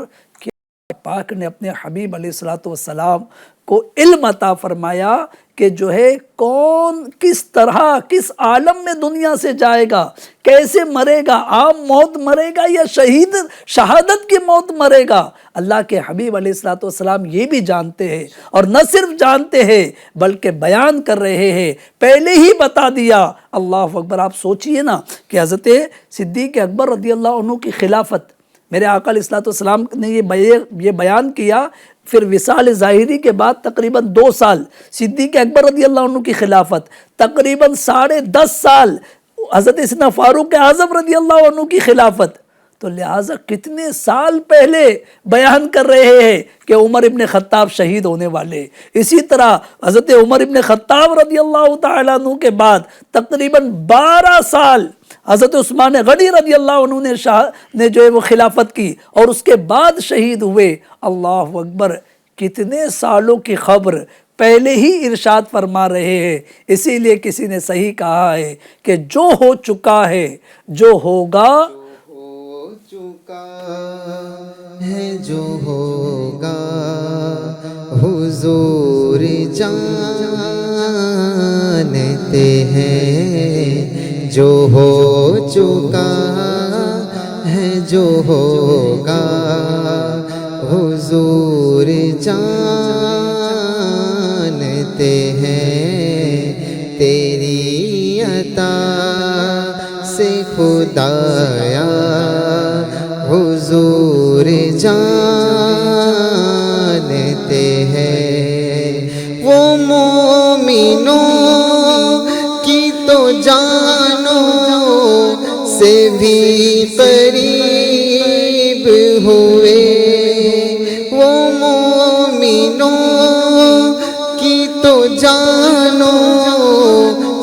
پاک نے اپنے حبیب علیہ الصلوۃ والسلام کو علم عطا فرمایا کہ جو ہے کون کس طرح کس عالم میں دنیا سے جائے گا، کیسے مرے گا، عام موت مرے گا یا شہادت کی موت مرے گا۔ اللہ کے حبیب علیہ الصلوۃ والسلام یہ بھی جانتے ہیں، اور نہ صرف جانتے ہیں بلکہ بیان کر رہے ہیں، پہلے ہی بتا دیا۔ اللہ اکبر! آپ سوچئے نا کہ حضرت صدیق اکبر رضی اللہ عنہ کی خلافت، میرے آقا علیہ الصلوۃ والسلام نے یہ بیان کیا، پھر وصال ظاہری کے بعد تقریباً 2 سال صدیق اکبر رضی اللہ عنہ کی خلافت، تقریباً 10.5 سال حضرت سیدنا فاروق اعظم رضی اللہ عنہ کی خلافت، تو لہٰذا کتنے سال پہلے بیان کر رہے ہیں کہ عمر ابن خطاب شہید ہونے والے۔ اسی طرح حضرت عمر ابن خطاب رضی اللہ تعالیٰ عنہ کے بعد تقریباً 12 سال حضرت عثمان غنی رضی اللہ عنہ نے جو ہے وہ خلافت کی، اور اس کے بعد شہید ہوئے۔ اللہ اکبر! کتنے سالوں کی خبر پہلے ہی ارشاد فرما رہے ہیں۔ اسی لیے کسی نے صحیح کہا ہے کہ جو ہو چکا ہے، جو ہوگا، ہو چکا ہے، جو ہوگا، حضور جانتے ہیں۔ جو ہو چکا ہے، جو ہوگا، حضور جانتے ہیں۔ تیری عطا سے خدایا حضور جانتے ہیں۔ وہ مومنوں کی تو جانوں سے بھی قریب ہوئے، وہ مومنوں کی تو جانوں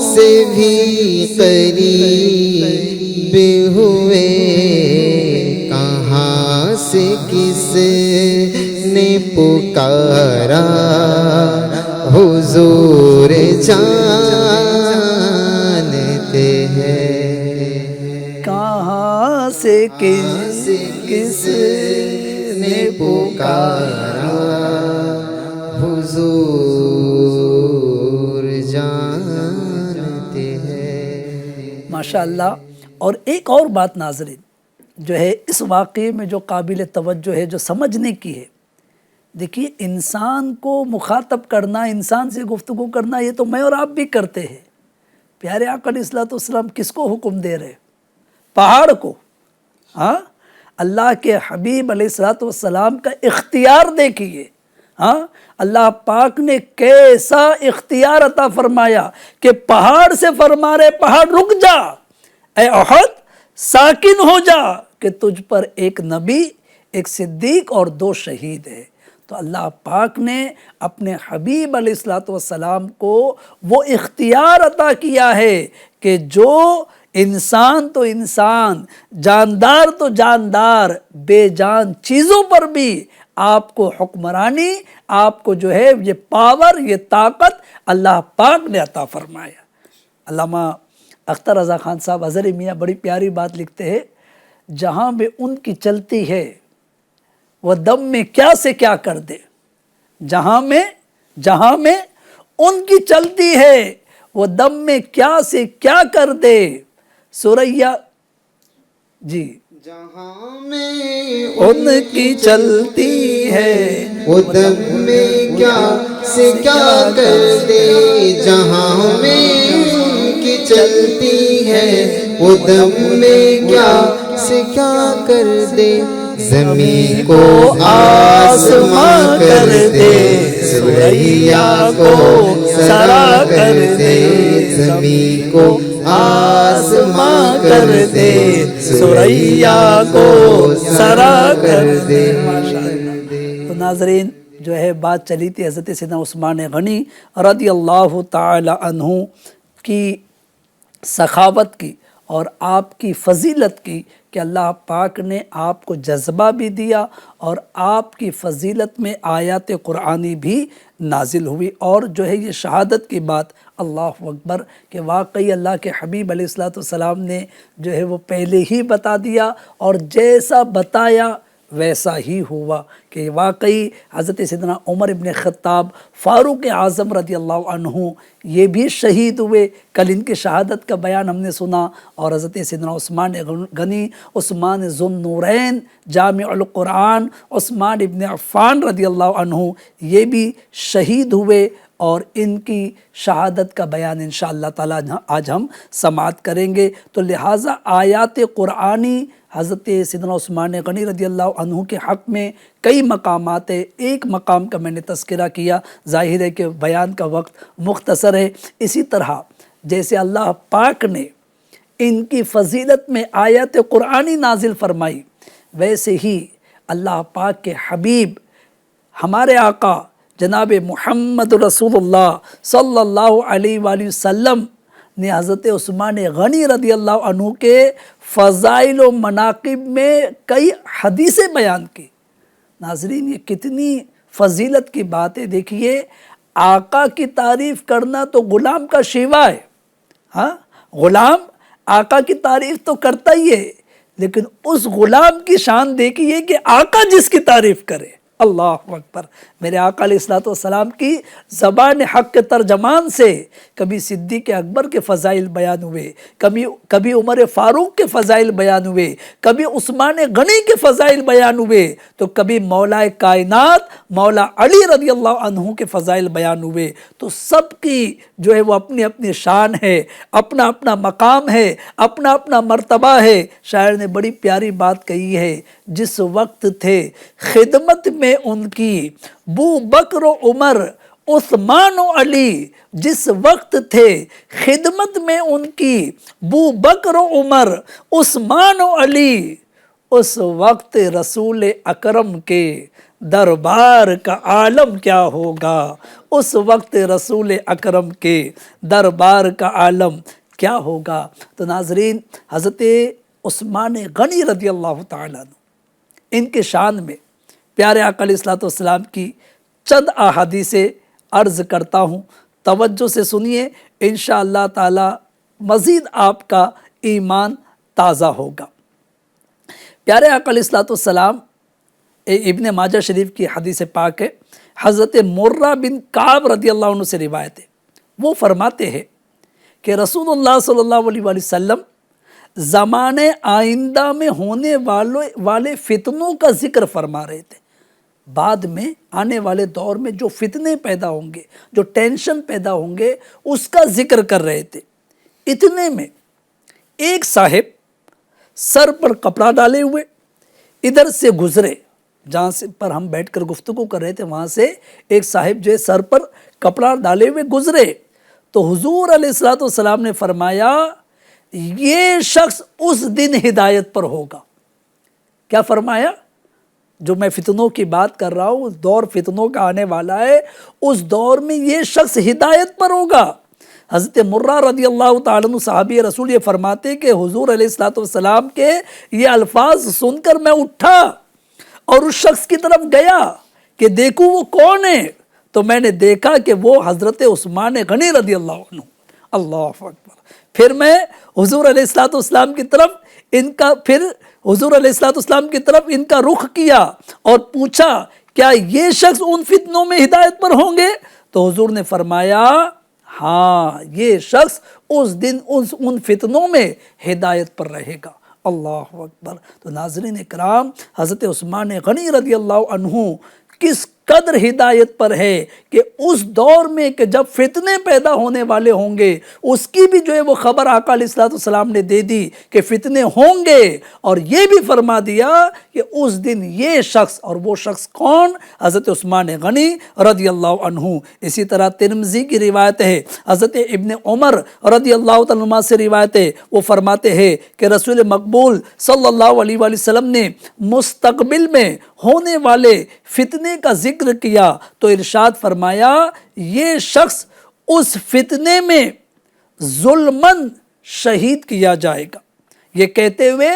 سے بھی قریب ہوئے۔ کہاں سے کس نے پکارا حضور جانتے ہیں۔ کہاں سے کس نے پکارا حضور جانتے ہیں۔ ماشاءاللہ! اور ایک اور بات ناظرین جو ہے اس واقعے میں جو قابل توجہ ہے، جو سمجھنے کی ہے، دیکھیے انسان کو مخاطب کرنا، انسان سے گفتگو کرنا، یہ تو میں اور آپ بھی کرتے ہیں۔ پیارے آقا علیہ الصلوۃ والسلام کس کو حکم دے رہے؟ پہاڑ کو۔ ہاں، اللہ کے حبیب علیہ الصلوۃ والسلام کا اختیار دیکھیے۔ ہاں، اللہ پاک نے کیسا اختیار عطا فرمایا کہ پہاڑ سے فرما رہے پہاڑ رک جا، اے احد ساکن ہو جا، کہ تجھ پر ایک نبی، ایک صدیق اور 2 شہید ہے۔ تو اللہ پاک نے اپنے حبیب علیہ الصلوۃ والسلام کو وہ اختیار عطا کیا ہے کہ جو انسان تو انسان، جاندار تو جاندار، بے جان چیزوں پر بھی آپ کو حکمرانی، آپ کو جو ہے یہ پاور، یہ طاقت اللہ پاک نے عطا فرمایا۔ علامہ اختر رضا خان صاحب ہزاری میاں بڑی پیاری بات لکھتے ہیں، جہاں بھی ان کی چلتی ہے وہ دم میں کیا سے کیا کر دے، جہاں میں ان کی چلتی ہے وہ دم میں کیا سے کیا کر دے، سوریا جی جہاں میں ان کی چلتی ہے وہ دم میں کیا سے کیا کر دے، جہاں میں ان کی چلتی ہے وہ دم میں کیا سے کیا کر دے، زمین کو آسماں کر دے، سوریا کو سرا کر دے، زمین کو آسماں کر دے، سوریا کو سرا کر دے۔ تو ناظرین جو ہے بات چلی تھی حضرت سیدنا عثمان غنی رضی اللہ تعالی عنہ کی سخاوت کی اور آپ کی فضیلت کی، کہ اللہ پاک نے آپ کو جذبہ بھی دیا اور آپ کی فضیلت میں آیات قرآنی بھی نازل ہوئی، اور جو ہے یہ شہادت کی بات، اللہ اکبر، کہ واقعی اللہ کے حبیب علیہ الصلوۃ والسلام نے جو ہے وہ پہلے ہی بتا دیا، اور جیسا بتایا ویسا ہی ہوا، کہ واقعی حضرت سیدنا عمر ابن خطاب فاروق اعظم رضی اللہ عنہ یہ بھی شہید ہوئے۔ کل ان کی شہادت کا بیان ہم نے سنا، اور حضرت سیدنا عثمان غنی، عثمان ذو النورین جامع القرآن، عثمان ابن عفان رضی اللہ عنہ یہ بھی شہید ہوئے، اور ان کی شہادت کا بیان انشاءاللہ تعالی آج ہم سماعت کریں گے۔ تو لہٰذا آیات قرآنی حضرت سیدنا عثمان غنی رضی اللہ عنہ کے حق میں کئی مقامات ہیں، ایک مقام کا میں نے تذکرہ کیا، ظاہر ہے کہ بیان کا وقت مختصر ہے۔ اسی طرح جیسے اللہ پاک نے ان کی فضیلت میں آیات قرآنی نازل فرمائی، ویسے ہی اللہ پاک کے حبیب ہمارے آقا جناب محمد رسول اللہ صلی اللہ علیہ وآلہ وسلم نے حضرت عثمان غنی رضی اللہ عنہ کے فضائل و مناقب میں کئی حدیثیں بیان کی۔ ناظرین یہ کتنی فضیلت کی بات ہے، دیکھیے آقا کی تعریف کرنا تو غلام کا شیوا ہے، ہاں غلام آقا کی تعریف تو کرتا ہی ہے، لیکن اس غلام کی شان دیکھیے کہ آقا جس کی تعریف کرے، اللہ اکبر۔ میرے آقا علیہ الصلوۃ والسلام کی زبان حق کے ترجمان سے کبھی صدیق اکبر کے فضائل بیان ہوئے، کبھی عمر فاروق کے فضائل بیان ہوئے، کبھی عثمان غنی کے فضائل بیان ہوئے، تو کبھی مولا کائنات مولا علی رضی اللہ عنہ کے فضائل بیان ہوئے۔ تو سب کی جو ہے وہ اپنی اپنی شان ہے، اپنا اپنا مقام ہے، اپنا اپنا مرتبہ ہے۔ شاعر نے بڑی پیاری بات کہی ہے، جس وقت تھے خدمت میں ان کی بو بکر و عمر عثمان و علی، جس وقت تھے خدمت میں ان کی بو بکر و عمر عثمان و علی، اس وقت رسول اکرم کے دربار کا عالم کیا ہوگا، اس وقت رسول اکرم کے دربار کا عالم کیا ہوگا۔ تو ناظرین حضرت عثمان غنی رضی اللہ تعالیٰ عنہ ان کے شان میں پیارے آقا علیہ الصلوۃ والسلام کی چند احادیثیں عرض کرتا ہوں، توجہ سے سنیے، انشاءاللہ تعالی مزید آپ کا ایمان تازہ ہوگا۔ پیارے آقا علیہ الصلوۃ والسلام، ابن ماجہ شریف کی حدیث پاک ہے، حضرت مرہ بن کعب رضی اللہ عنہ سے روایت ہے، وہ فرماتے ہیں کہ رسول اللہ صلی اللہ علیہ وآلہ وسلم زمانے آئندہ میں ہونے والے فتنوں کا ذکر فرما رہے تھے۔ بعد میں آنے والے دور میں جو فتنے پیدا ہوں گے، جو ٹینشن پیدا ہوں گے، اس کا ذکر کر رہے تھے۔ اتنے میں ایک صاحب سر پر کپڑا ڈالے ہوئے ادھر سے گزرے، جہاں سے پر ہم بیٹھ کر گفتگو کر رہے تھے وہاں سے ایک صاحب جو ہے سر پر کپڑا ڈالے ہوئے گزرے، تو حضور علیہ الصلوۃ والسلام نے فرمایا یہ شخص اس دن ہدایت پر ہوگا۔ کیا فرمایا؟ جو میں فتنوں کی بات کر رہا ہوں، اس دور فتنوں کا آنے والا ہے، اس دور میں یہ شخص ہدایت پر ہوگا۔ حضرت مرہ رضی اللہ تعالیٰ عنہ صحابی رسول یہ فرماتے کہ حضور علیہ الصلوۃ والسلام کے یہ الفاظ سن کر میں اٹھا اور اس شخص کی طرف گیا کہ دیکھوں وہ کون ہے، تو میں نے دیکھا کہ وہ حضرت عثمان غنی رضی اللہ عنہ۔ اللہ اکبر۔ پھر میں حضور علیہ الصلوۃ والسلام کی طرف حضور علیہ الصلوۃ والسلام کی طرف ان کا رخ کیا اور پوچھا کیا یہ شخص ان فتنوں میں ہدایت پر ہوں گے؟ تو حضور نے فرمایا ہاں، یہ شخص اس دن ان فتنوں میں ہدایت پر رہے گا۔ اللہ اکبر۔ تو ناظرین کرام، حضرت عثمان غنی رضی اللہ عنہ کس قدر ہدایت پر ہے کہ اس دور میں کہ جب فتنے پیدا ہونے والے ہوں گے، اس کی بھی جو ہے وہ خبر آقا علیہ الصلوۃ والسلام نے دے دی کہ فتنے ہوں گے، اور یہ بھی فرما دیا کہ اس دن یہ شخص، اور وہ شخص کون؟ حضرت عثمان غنی رضی اللہ عنہ۔ اسی طرح ترمذی کی روایت ہے، حضرت ابن عمر رضی اللہ تعالیٰ عنہ سے روایت ہے، وہ فرماتے ہیں کہ رسول مقبول صلی اللہ علیہ وآلہ وسلم نے مستقبل میں ہونے والے فتنے کا ذکر کیا تو ارشاد فرمایا یہ شخص اس فتنے میں ظلمن شہید کیا جائے گا۔ یہ کہتے ہوئے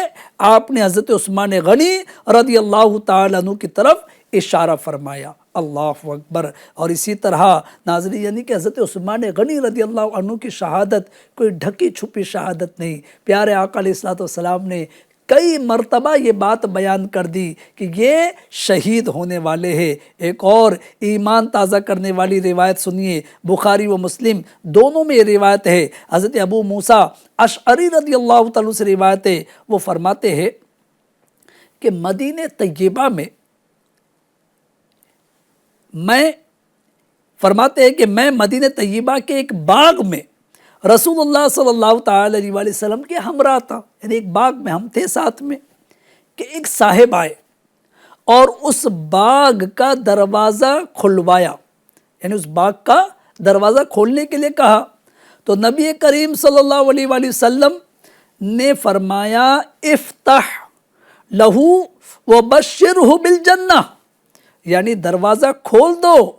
آپ نے حضرت عثمان غنی رضی اللہ تعالیٰ عنہ کی طرف اشارہ فرمایا۔ اللہ اکبر۔ اور اسی طرح ناظرین، یعنی کہ حضرت عثمان غنی رضی اللہ عنہ کی شہادت کوئی ڈھکی چھپی شہادت نہیں۔ پیارے آقا علیہ الصلوۃ والسلام نے کئی مرتبہ یہ بات بیان کر دی کہ یہ شہید ہونے والے ہیں۔ ایک اور ایمان تازہ کرنے والی روایت سنیے، بخاری و مسلم دونوں میں یہ روایت ہے، حضرت ابو موسیٰ اشعری رضی اللہ تعالیٰ سے روایت ہے، وہ فرماتے ہیں کہ مدینہ طیبہ میں میں مدینہ طیبہ کے ایک باغ میں رسول اللہ صلی اللہ تعالی علیہ وآلہ وسلم کے ہمراہ تھا، یعنی ایک باغ میں ہم تھے ساتھ میں، کہ ایک صاحب آئے اور اس باغ کا دروازہ کھلوایا، یعنی اس باغ کا دروازہ کھولنے کے لیے کہا، تو نبی کریم صلی اللہ علیہ وآلہ وسلم نے فرمایا افتح لہو وبشرہ بالجنہ، یعنی دروازہ کھول دو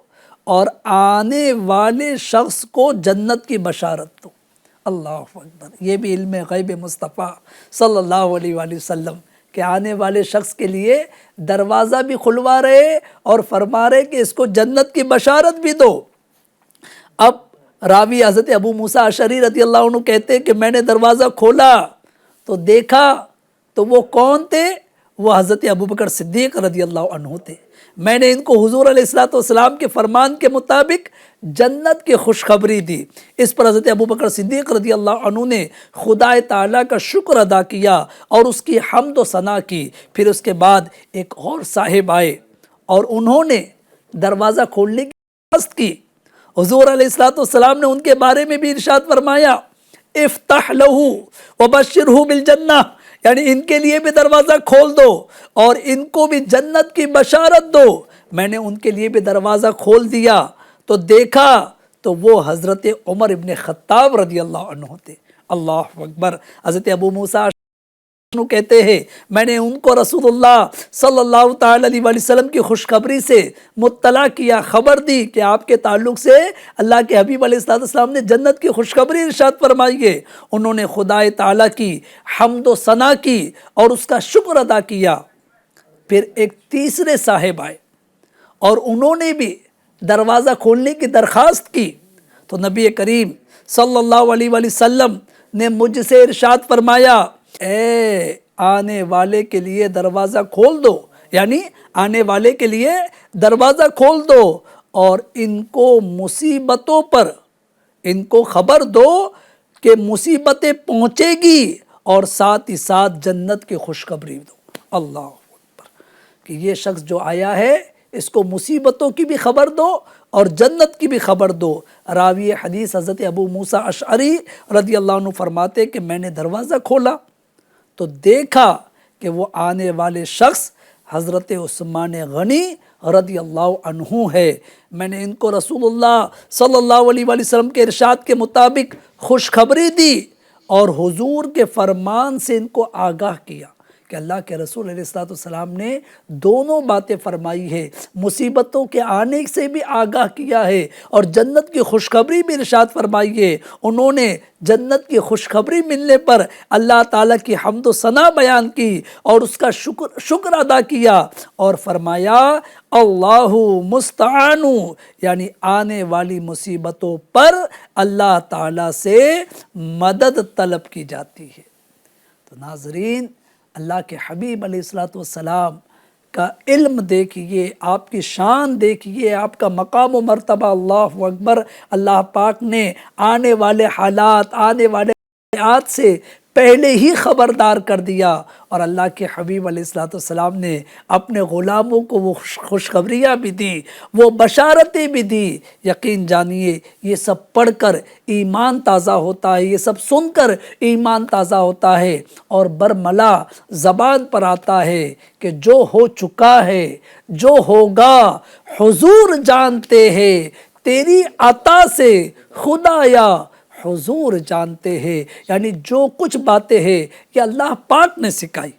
اور آنے والے شخص کو جنت کی بشارت دو۔ اللہ اکبر۔ یہ بھی علم غیب مصطفیٰ صلی اللہ علیہ وآلہ وسلم کہ آنے والے شخص کے لیے دروازہ بھی کھلوا رہے اور فرما رہے کہ اس کو جنت کی بشارت بھی دو۔ اب راوی حضرت ابو موسیٰ اشعری رضی اللہ عنہ کہتے کہ میں نے دروازہ کھولا تو دیکھا تو وہ کون تھے؟ وہ حضرت ابوبکر صدیق رضی اللہ عنہ تھے۔ میں نے ان کو حضور علیہ الصلوۃ والسلام کے فرمان کے مطابق جنت کی خوشخبری دی۔ اس پر حضرت ابوبکر صدیق رضی اللہ عنہ نے خدا تعالیٰ کا شکر ادا کیا اور اس کی حمد و ثنا کی۔ پھر اس کے بعد ایک اور صاحب آئے اور انہوں نے دروازہ کھولنے کی درخواست کی۔ حضور علیہ الصلوۃ والسلام نے ان کے بارے میں بھی ارشاد فرمایا افتح لہو وبشرہ بالجنہ، یعنی ان کے لیے بھی دروازہ کھول دو اور ان کو بھی جنت کی بشارت دو۔ میں نے ان کے لیے بھی دروازہ کھول دیا تو دیکھا تو وہ حضرت عمر ابن خطاب رضی اللہ عنہ تھے۔ اللہ اکبر۔ حضرت ابو موسیٰ کہتے ہیں میں نے ان کو رسول اللہ صلی اللہ تعالی علیہ وآلہ وسلم کی خوشخبری سے مطلع کیا، خبر دی کہ آپ کے تعلق سے اللہ کے حبیب علیہ السلام نے جنت کی خوشخبری ارشاد فرمائی ہے۔ انہوں نے خدا تعالیٰ کی حمد و ثنا کی اور اس کا شکر ادا کیا۔ پھر ایک تیسرے صاحب آئے اور انہوں نے بھی دروازہ کھولنے کی درخواست کی تو نبی کریم صلی اللہ علیہ وآلہ وسلم نے مجھ سے ارشاد فرمایا اے آنے والے کے لیے دروازہ کھول دو، یعنی آنے والے کے لیے دروازہ کھول دو اور ان کو مصیبتوں پر ان کو خبر دو کہ مصیبتیں پہنچے گی اور ساتھ ہی ساتھ جنت کی خوشخبری دو۔ اللہ اکبر۔ کہ یہ شخص جو آیا ہے اس کو مصیبتوں کی بھی خبر دو اور جنت کی بھی خبر دو۔ راوی حدیث حضرت ابو موسیٰ اشعری رضی اللہ عنہ فرماتے کہ میں نے دروازہ کھولا تو دیکھا کہ وہ آنے والے شخص حضرت عثمان غنی رضی اللہ عنہ ہے۔ میں نے ان کو رسول اللہ صلی اللہ علیہ وآلہ وسلم کے ارشاد کے مطابق خوشخبری دی اور حضور کے فرمان سے ان کو آگاہ کیا کہ اللہ کے رسول علیہ السلام نے دونوں باتیں فرمائی ہے، مصیبتوں کے آنے سے بھی آگاہ کیا ہے اور جنت کی خوشخبری بھی ارشاد فرمائی ہے۔ انہوں نے جنت کی خوشخبری ملنے پر اللہ تعالیٰ کی حمد و ثنا بیان کی اور اس کا شکر ادا کیا اور فرمایا اللہ مستعان، یعنی آنے والی مصیبتوں پر اللہ تعالیٰ سے مدد طلب کی جاتی ہے۔ تو ناظرین، اللہ کے حبیب علیہ السلام کا علم دیکھیے، آپ کی شان دیکھیے، آپ کا مقام و مرتبہ، اللہ اکبر۔ اللہ پاک نے آنے والے حالات، آنے والے واقعات سے پہلے ہی خبردار کر دیا اور اللہ کے حبیب علیہ السلام نے اپنے غلاموں کو وہ خوشخبریاں بھی دی، وہ بشارتیں بھی دی۔ یقین جانیے یہ سب پڑھ کر ایمان تازہ ہوتا ہے، یہ سب سن کر ایمان تازہ ہوتا ہے اور برملا زبان پر آتا ہے کہ جو ہو چکا ہے، جو ہوگا حضور جانتے ہیں، تیری عطا سے خدایا حضور جانتے ہیں۔ یعنی جو کچھ باتیں ہیں یہ اللہ پاک نے سکھائی۔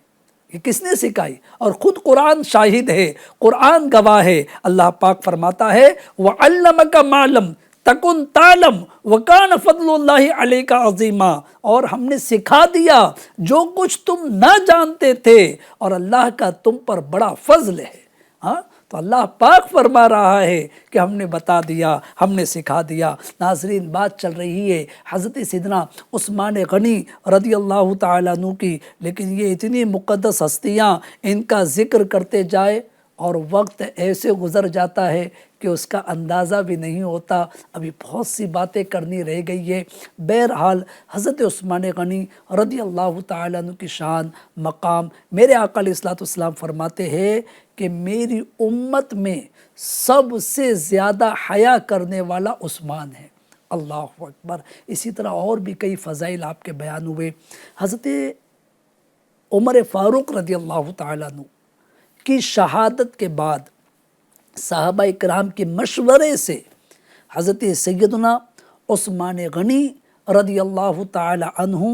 یہ کس نے سکھائی؟ اور خود قرآن شاہد ہے، قرآن گواہ ہے۔ اللہ پاک فرماتا ہے وَعَلَّمَكَ مَا لَمْ تَكُنْ تَعْلَمْ وَكَانَ فَضْلُ اللَّهِ عَلَيْكَ عَظِيمًا، اور ہم نے سکھا دیا جو کچھ تم نہ جانتے تھے اور اللہ کا تم پر بڑا فضل ہے۔ ہاں تو اللہ پاک فرما رہا ہے کہ ہم نے بتا دیا، ہم نے سکھا دیا۔ ناظرین، بات چل رہی ہے حضرت سیدنا عثمان غنی رضی اللہ تعالیٰ عنہ کی، لیکن یہ اتنی مقدس ہستیاں، ان کا ذکر کرتے جائے اور وقت ایسے گزر جاتا ہے کہ اس کا اندازہ بھی نہیں ہوتا۔ ابھی بہت سی باتیں کرنی رہ گئی ہے۔ بہرحال حضرت عثمان غنی رضی اللہ تعالیٰ عنہ کی شان، مقام، میرے آقا علیہ السلام فرماتے ہیں کہ میری امت میں سب سے زیادہ حیا کرنے والا عثمان ہے۔ اللہ اکبر۔ اسی طرح اور بھی کئی فضائل آپ کے بیان ہوئے۔ حضرت عمر فاروق رضی اللہ تعالیٰ عنہ کی شہادت کے بعد صحابہ کرام کے مشورے سے حضرت سیدنا عثمان غنی رضی اللہ تعالی عنہ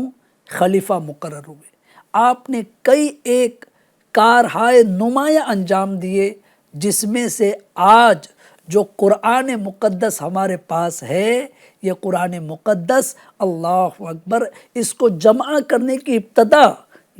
خلیفہ مقرر ہوئے۔ آپ نے کئی ایک کارہائے نمایاں انجام دیے، جس میں سے آج جو قرآن مقدس ہمارے پاس ہے، یہ قرآن مقدس، اللہ اکبر، اس کو جمع کرنے کی ابتدا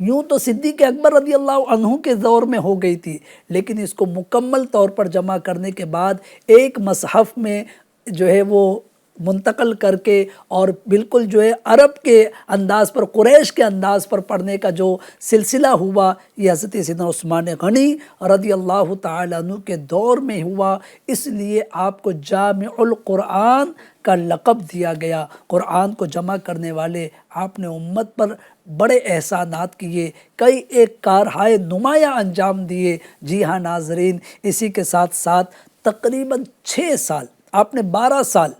یوں تو صدیق اکبر رضی اللہ عنہ کے دور میں ہو گئی تھی، لیکن اس کو مکمل طور پر جمع کرنے کے بعد ایک مصحف میں جو ہے وہ منتقل کر کے اور بالکل جو ہے عرب کے انداز پر، قریش کے انداز پر پڑھنے کا جو سلسلہ ہوا، یہ حضرت سیدنا عثمان غنی رضی اللہ تعالیٰ عنہ کے دور میں ہوا۔ اس لیے آپ کو جامع القرآن کا لقب دیا گیا۔ قرآن کو جمع کرنے والے آپ نے امت پر بڑے احسانات کیے، کئی ایک کارہائے نمایاں انجام دیے۔ جی ہاں ناظرین، اسی کے ساتھ ساتھ تقریباً 6 سال، آپ نے 12 سال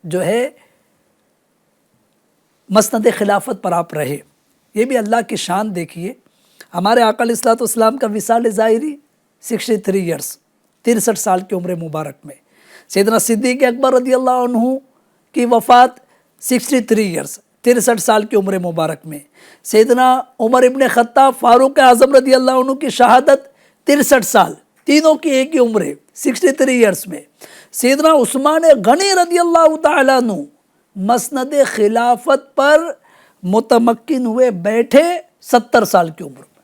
جو ہے مسند خلافت پر آپ رہے۔ یہ بھی اللہ کی شان دیکھیے۔ ہمارے آقا علیہ السلام کا وصال ظاہری 63 ایئرس، 63 سال کی عمر مبارک میں۔ سیدنا صدیق اکبر رضی اللہ عنہ کی وفات 63 ایئرس، 63 سال کی عمر مبارک میں۔ سیدنا عمر ابن خطاب فاروق اعظم رضی اللہ عنہ کی شہادت 63 سال، تینوں کی ایک ہی عمر، 63 ایئرس میں۔ سیدنا عثمان غنی رضی اللہ تعالیٰ عنہ مسند خلافت پر متمکن ہوئے، بیٹھے 70 سال کی عمر میں،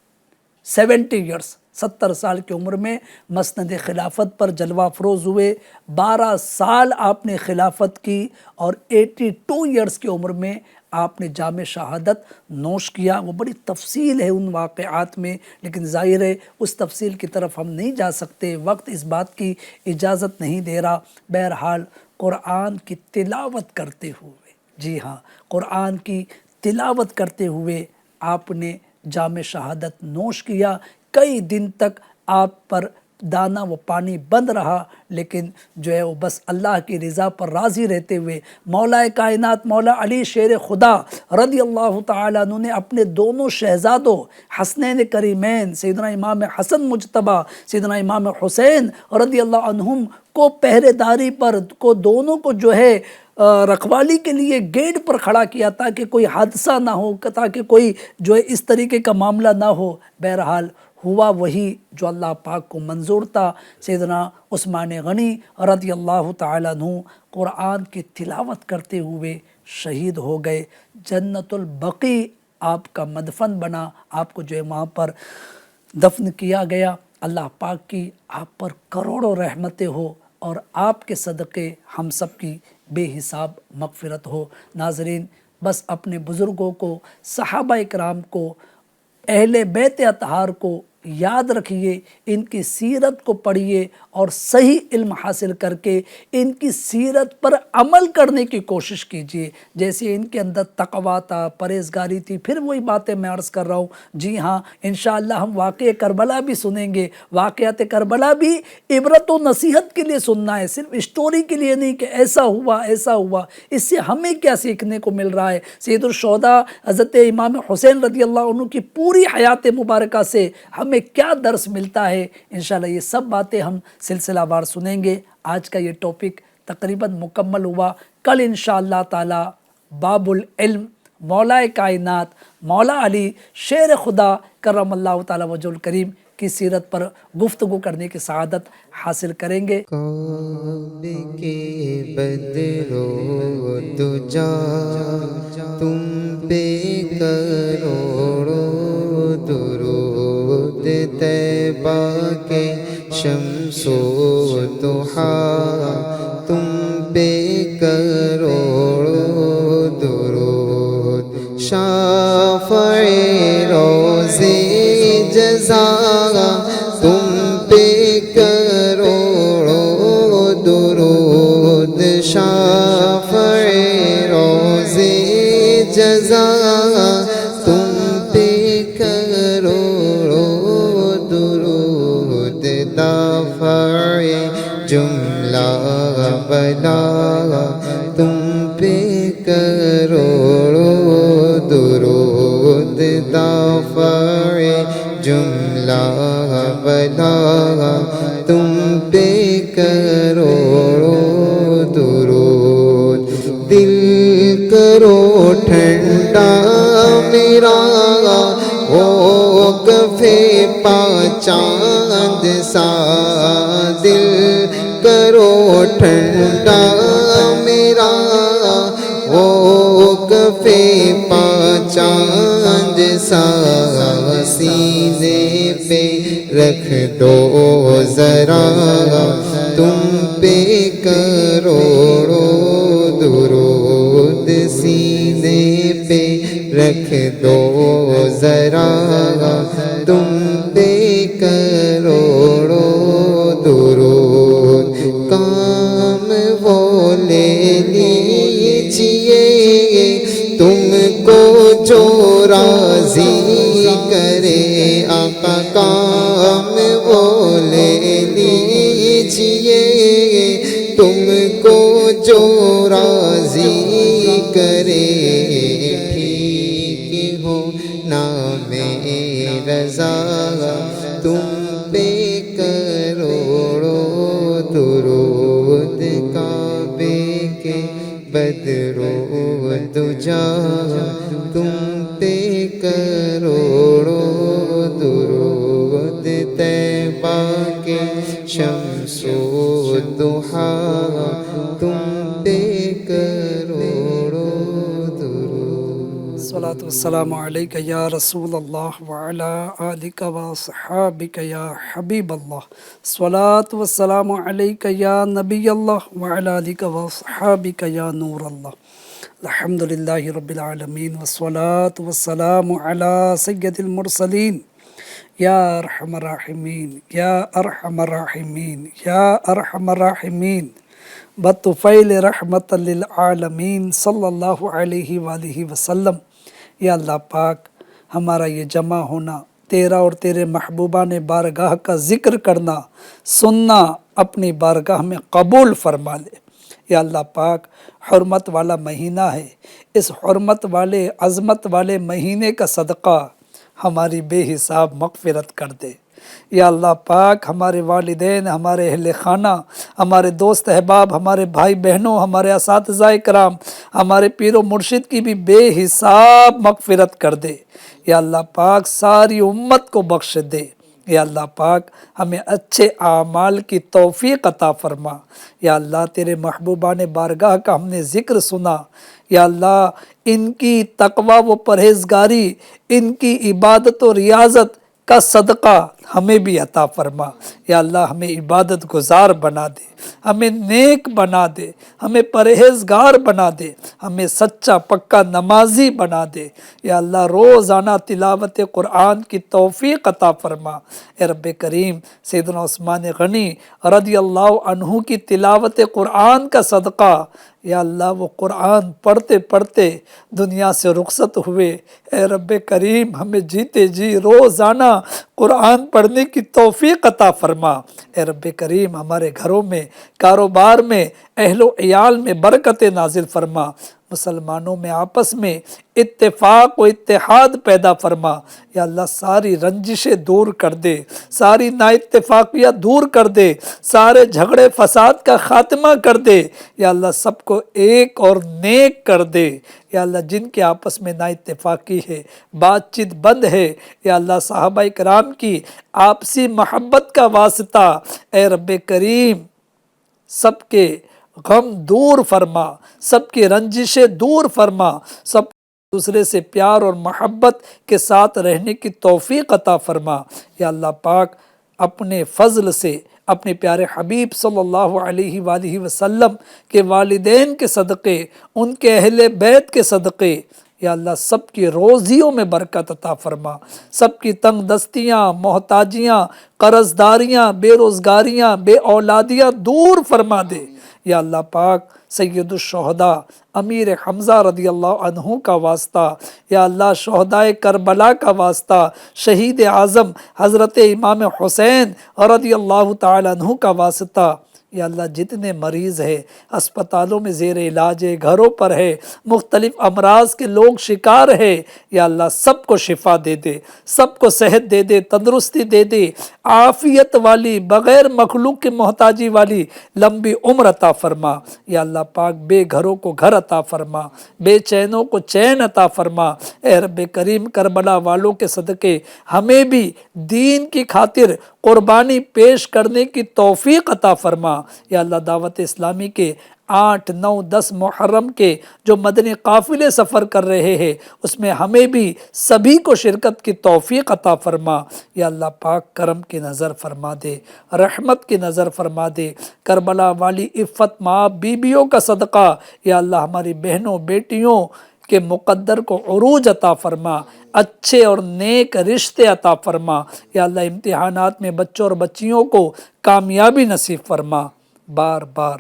70 ایئرس، 70 سال کی عمر میں مسند خلافت پر جلوہ افروز ہوئے۔ 12 سال آپ نے خلافت کی اور 82 ایئرس کی عمر میں آپ نے جام شہادت نوش کیا۔ وہ بڑی تفصیل ہے ان واقعات میں، لیکن ظاہر ہے اس تفصیل کی طرف ہم نہیں جا سکتے، وقت اس بات کی اجازت نہیں دے رہا۔ بہرحال قرآن کی تلاوت کرتے ہوئے، جی ہاں، قرآن کی تلاوت کرتے ہوئے آپ نے جام شہادت نوش کیا۔ کئی دن تک آپ پر دانہ وہ پانی بند رہا، لیکن جو ہے وہ بس اللہ کی رضا پر راضی رہتے ہوئے مولا کائنات مولا علی شیر خدا رضی اللہ تعالیٰ عنہ نے اپنے دونوں شہزادوں حسنین کریمین سیدنا امام حسن مجتبیٰ سیدنا امام حسین رضی اللہ عنہم کو پہرے داری پر کو دونوں کو جو ہے رکھوالی کے لیے گیٹ پر کھڑا کیا تاکہ کوئی حادثہ نہ ہو، تاکہ کوئی جو ہے اس طریقے کا معاملہ نہ ہو۔ بہرحال ہوا وہی جو اللہ پاک کو منظور تھا۔ سیدنا عثمان غنی رضی اللہ تعالیٰ عنہ قرآن کی تلاوت کرتے ہوئے شہید ہو گئے۔ جنت البقیع آپ کا مدفن بنا، آپ کو جو ہے وہاں پر دفن کیا گیا۔ اللہ پاک کی آپ پر کروڑوں رحمتیں ہو اور آپ کے صدقے ہم سب کی بے حساب مغفرت ہو۔ ناظرین، بس اپنے بزرگوں کو، صحابہ اکرام کو، اہل بیت اطہار کو یاد رکھیے، ان کی سیرت کو پڑھیے اور صحیح علم حاصل کر کے ان کی سیرت پر عمل کرنے کی کوشش کیجیے۔ جیسے ان کے اندر تقویٰ تھا، پرہیزگاری تھی، پھر وہی باتیں میں عرض کر رہا ہوں۔ جی ہاں، انشاءاللہ ہم واقعہ کربلا بھی سنیں گے۔ واقعات کربلا بھی عبرت و نصیحت کے لیے سننا ہے، صرف اسٹوری کے لیے نہیں کہ ایسا ہوا ایسا ہوا۔ اس سے ہمیں کیا سیکھنے کو مل رہا ہے؟ سید الشہداء حضرت امام حسین رضی اللہ عنہ کی پوری حیات مبارکہ سے ہمیں کیا درس ملتا ہے؟ انشاءاللہ یہ سب باتیں ہم سلسلہ وار سنیں گے۔ آج کا یہ ٹاپک تقریباً مکمل ہوا۔ کل انشاءاللہ تعالی باب العلم مولا کائنات مولا علی شیر خدا کرم اللہ تعالی وجہ الکریم کی سیرت پر گفتگو کرنے کی سعادت حاصل کریں گے۔ کعبے کے بدرو دجا تم پہ کروڑوں درود، طیبہ کے شمس و ضحیٰ تم پہ کروڑوں درود، شافع روزے جزا تم پہ کروڑوں درود، شافع روزے جزا تم پہ کروڑوں درود، دافع جملہ بلا تم پہ کروڑوں درود، دافع جملہ بلا تم پہ کروڑوں درود، دل کرو ٹھنڈا میرا وہ کفے پا چاند سا، دل کرو ٹھنڈا میرا وہ کفے پا چاند سا، سینے پہ رکھ دو ذرا تم پہ کروڑوں درود، سینے پہ رکھ دو ذرا تم پہ کروڑوں درود، کام وہ لے لیجئے تم کو جو راضی کرے آقا، کام وہ لے لیجئے تم کو جو راضی کرے، ٹھیک ہو نام رضا تم پہ کروڑوں درود، کعبے کے بدرو دجا تم پہ کروڑوں درود، طیبہ کے شمس و ضحیٰ تم پہ کروڑوں درود۔ الصلاۃ والسلام علیک یا رسول اللہ وعلی آلک وصحابک یا حبیب اللہ، الصلاۃ والسلام علیک یا نبی اللہ وعلی آلک وصحابک یا نور اللہ۔ الحمدللہ رب العالمین والصلاۃ والسلام علی سید المرسلین یا ارحم الراحمین یا ارحم الراحمین یا ارحم الراحمین بطفیل رحمت للعالمین صلی اللہ علیہ وآلہ وسلم۔ یا اللہ پاک، ہمارا یہ جمع ہونا تیرا اور تیرے محبوبہ نے بارگاہ کا ذکر کرنا سننا اپنی بارگاہ میں قبول فرما لے۔ یا اللہ پاک، حرمت والا مہینہ ہے، اس حرمت والے عظمت والے مہینے کا صدقہ ہماری بے حساب مغفرت کر دے۔ یا اللہ پاک، ہمارے والدین، ہمارے اہل خانہ، ہمارے دوست احباب، ہمارے بھائی بہنوں، ہمارے اساتذہ کرام، ہمارے پیر و مرشد کی بھی بے حساب مغفرت کر دے۔ یا اللہ پاک، ساری امت کو بخش دے۔ یا اللہ پاک، ہمیں اچھے اعمال کی توفیق عطا فرما۔ یا اللہ، تیرے محبوبان بارگاہ کا ہم نے ذکر سنا، یا اللہ ان کی تقوی و پرہیزگاری، ان کی عبادت و ریاضت کا صدقہ ہمیں بھی عطا فرما۔ یا اللہ، ہمیں عبادت گزار بنا دے، ہمیں نیک بنا دے، ہمیں پرہیزگار بنا دے، ہمیں سچا پکا نمازی بنا دے۔ یا اللہ، روزانہ تلاوت قرآن کی توفیق عطا فرما۔ اے رب کریم، سیدنا عثمان غنی رضی اللہ عنہ کی تلاوت قرآن کا صدقہ، یا اللہ وہ قرآن پڑھتے پڑھتے دنیا سے رخصت ہوئے۔ اے رب کریم، ہمیں جیتے جی روزانہ قرآن پڑھنے کی توفیق عطا فرما۔ اے رب کریم، ہمارے گھروں میں، کاروبار میں، اہل و عیال میں برکت نازل فرما۔ مسلمانوں میں آپس میں اتفاق و اتحاد پیدا فرما۔ یا اللہ، ساری رنجشیں دور کر دے، ساری نا اتفاقیہ دور کر دے، سارے جھگڑے فساد کا خاتمہ کر دے۔ یا اللہ، سب کو ایک اور نیک کر دے۔ یا اللہ، جن کے آپس میں نا اتفاقی ہے، بات چیت بند ہے، یا اللہ صحابہ کرام کی آپسی محبت کا واسطہ، اے رب کریم سب کے غم دور فرما، سب کی رنجشیں دور فرما، سب دوسرے سے پیار اور محبت کے ساتھ رہنے کی توفیق عطا فرما۔ یا اللہ پاک، اپنے فضل سے اپنے پیارے حبیب صلی اللہ علیہ وآلہ وسلم کے والدین کے صدقے، ان کے اہل بیت کے صدقے، یا اللہ سب کی روزیوں میں برکت عطا فرما، سب کی تنگ دستیاں، محتاجیاں، قرض داریاں، بے روزگاریاں، بے اولادیاں دور فرما دے۔ یا اللہ پاک، سید الشہداء امیر حمزہ رضی اللہ عنہ کا واسطہ، یا اللہ شہدائے کربلا کا واسطہ، شہید اعظم حضرت امام حسین رضی اللہ تعالی عنہ کا واسطہ، یا اللہ جتنے مریض ہے اسپتالوں میں زیر علاج ہے، گھروں پر ہے، مختلف امراض کے لوگ شکار ہے، یا اللہ سب کو شفا دے دے، سب کو صحت دے دے، تندرستی دے دے، عافیت والی، بغیر مخلوق کی محتاجی والی لمبی عمر عطا فرما۔ یا اللہ پاک، بے گھروں کو گھر عطا فرما، بے چینوں کو چین عطا فرما۔ اے رب کریم، کربلا والوں کے صدقے ہمیں بھی دین کی خاطر قربانی پیش کرنے کی توفیق عطا فرما۔ یا اللہ، دعوت اسلامی کے 8، 9، 10 محرم کے جو مدنی قافلے سفر کر رہے ہیں، اس میں ہمیں بھی سبھی کو شرکت کی توفیق عطا فرما۔ یا اللہ پاک، کرم کی نظر فرما دے، رحمت کی نظر فرما دے۔ کربلا والی عفت ماں بیویوں کا صدقہ، یا اللہ ہماری بہنوں بیٹیوں کے مقدر کو عروج عطا فرما، اچھے اور نیک رشتے عطا فرما۔ یا اللہ، امتحانات میں بچوں اور بچیوں کو کامیابی نصیب فرما۔ بار بار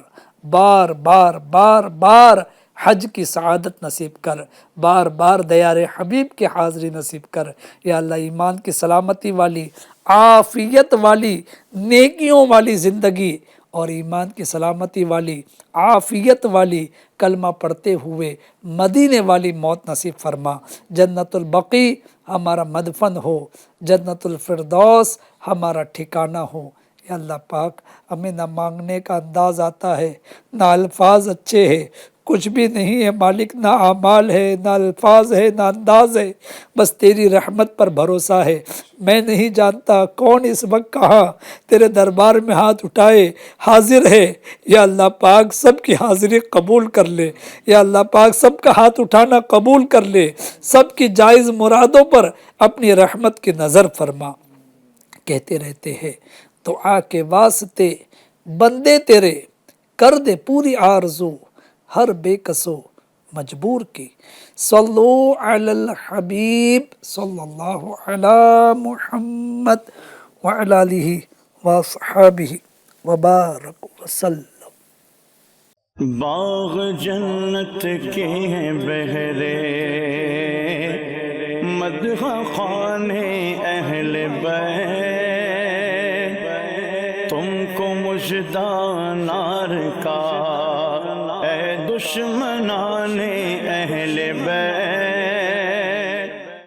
بار بار بار بار حج کی سعادت نصیب کر، بار بار دیار حبیب کی حاضری نصیب کر۔ یا اللہ، ایمان کی سلامتی والی، عافیت والی، نیکیوں والی زندگی اور ایمان کی سلامتی والی، عافیت والی، کلمہ پڑھتے ہوئے مدینے والی موت نصیب فرما۔ جنت البقیع ہمارا مدفن ہو، جنت الفردوس ہمارا ٹھکانہ ہو۔ یا اللہ پاک، ہمیں نہ مانگنے کا انداز آتا ہے، نہ الفاظ اچھے ہیں، کچھ بھی نہیں ہے مالک، نہ اعمال ہے، نہ الفاظ ہے، نہ انداز ہے، بس تیری رحمت پر بھروسہ ہے۔ میں نہیں جانتا کون اس وقت کہاں تیرے دربار میں ہاتھ اٹھائے حاضر ہے۔ یا اللہ پاک، سب کی حاضری قبول کر لے۔ یا اللہ پاک، سب کا ہاتھ اٹھانا قبول کر لے، سب کی جائز مرادوں پر اپنی رحمت کی نظر فرما۔ کہتے رہتے ہیں، دعا کے واسطے بندے تیرے کر دے پوری آرزو، ہر بے کسو مجبور کی۔ صلو علی الحبیب صلی اللہ علی محمد وعلی آلہ وصحبہ وبارک وسلم۔ باغ جنت کے ہیں بہرے، مدح خانے اہل بے تم کو مژدہ نہ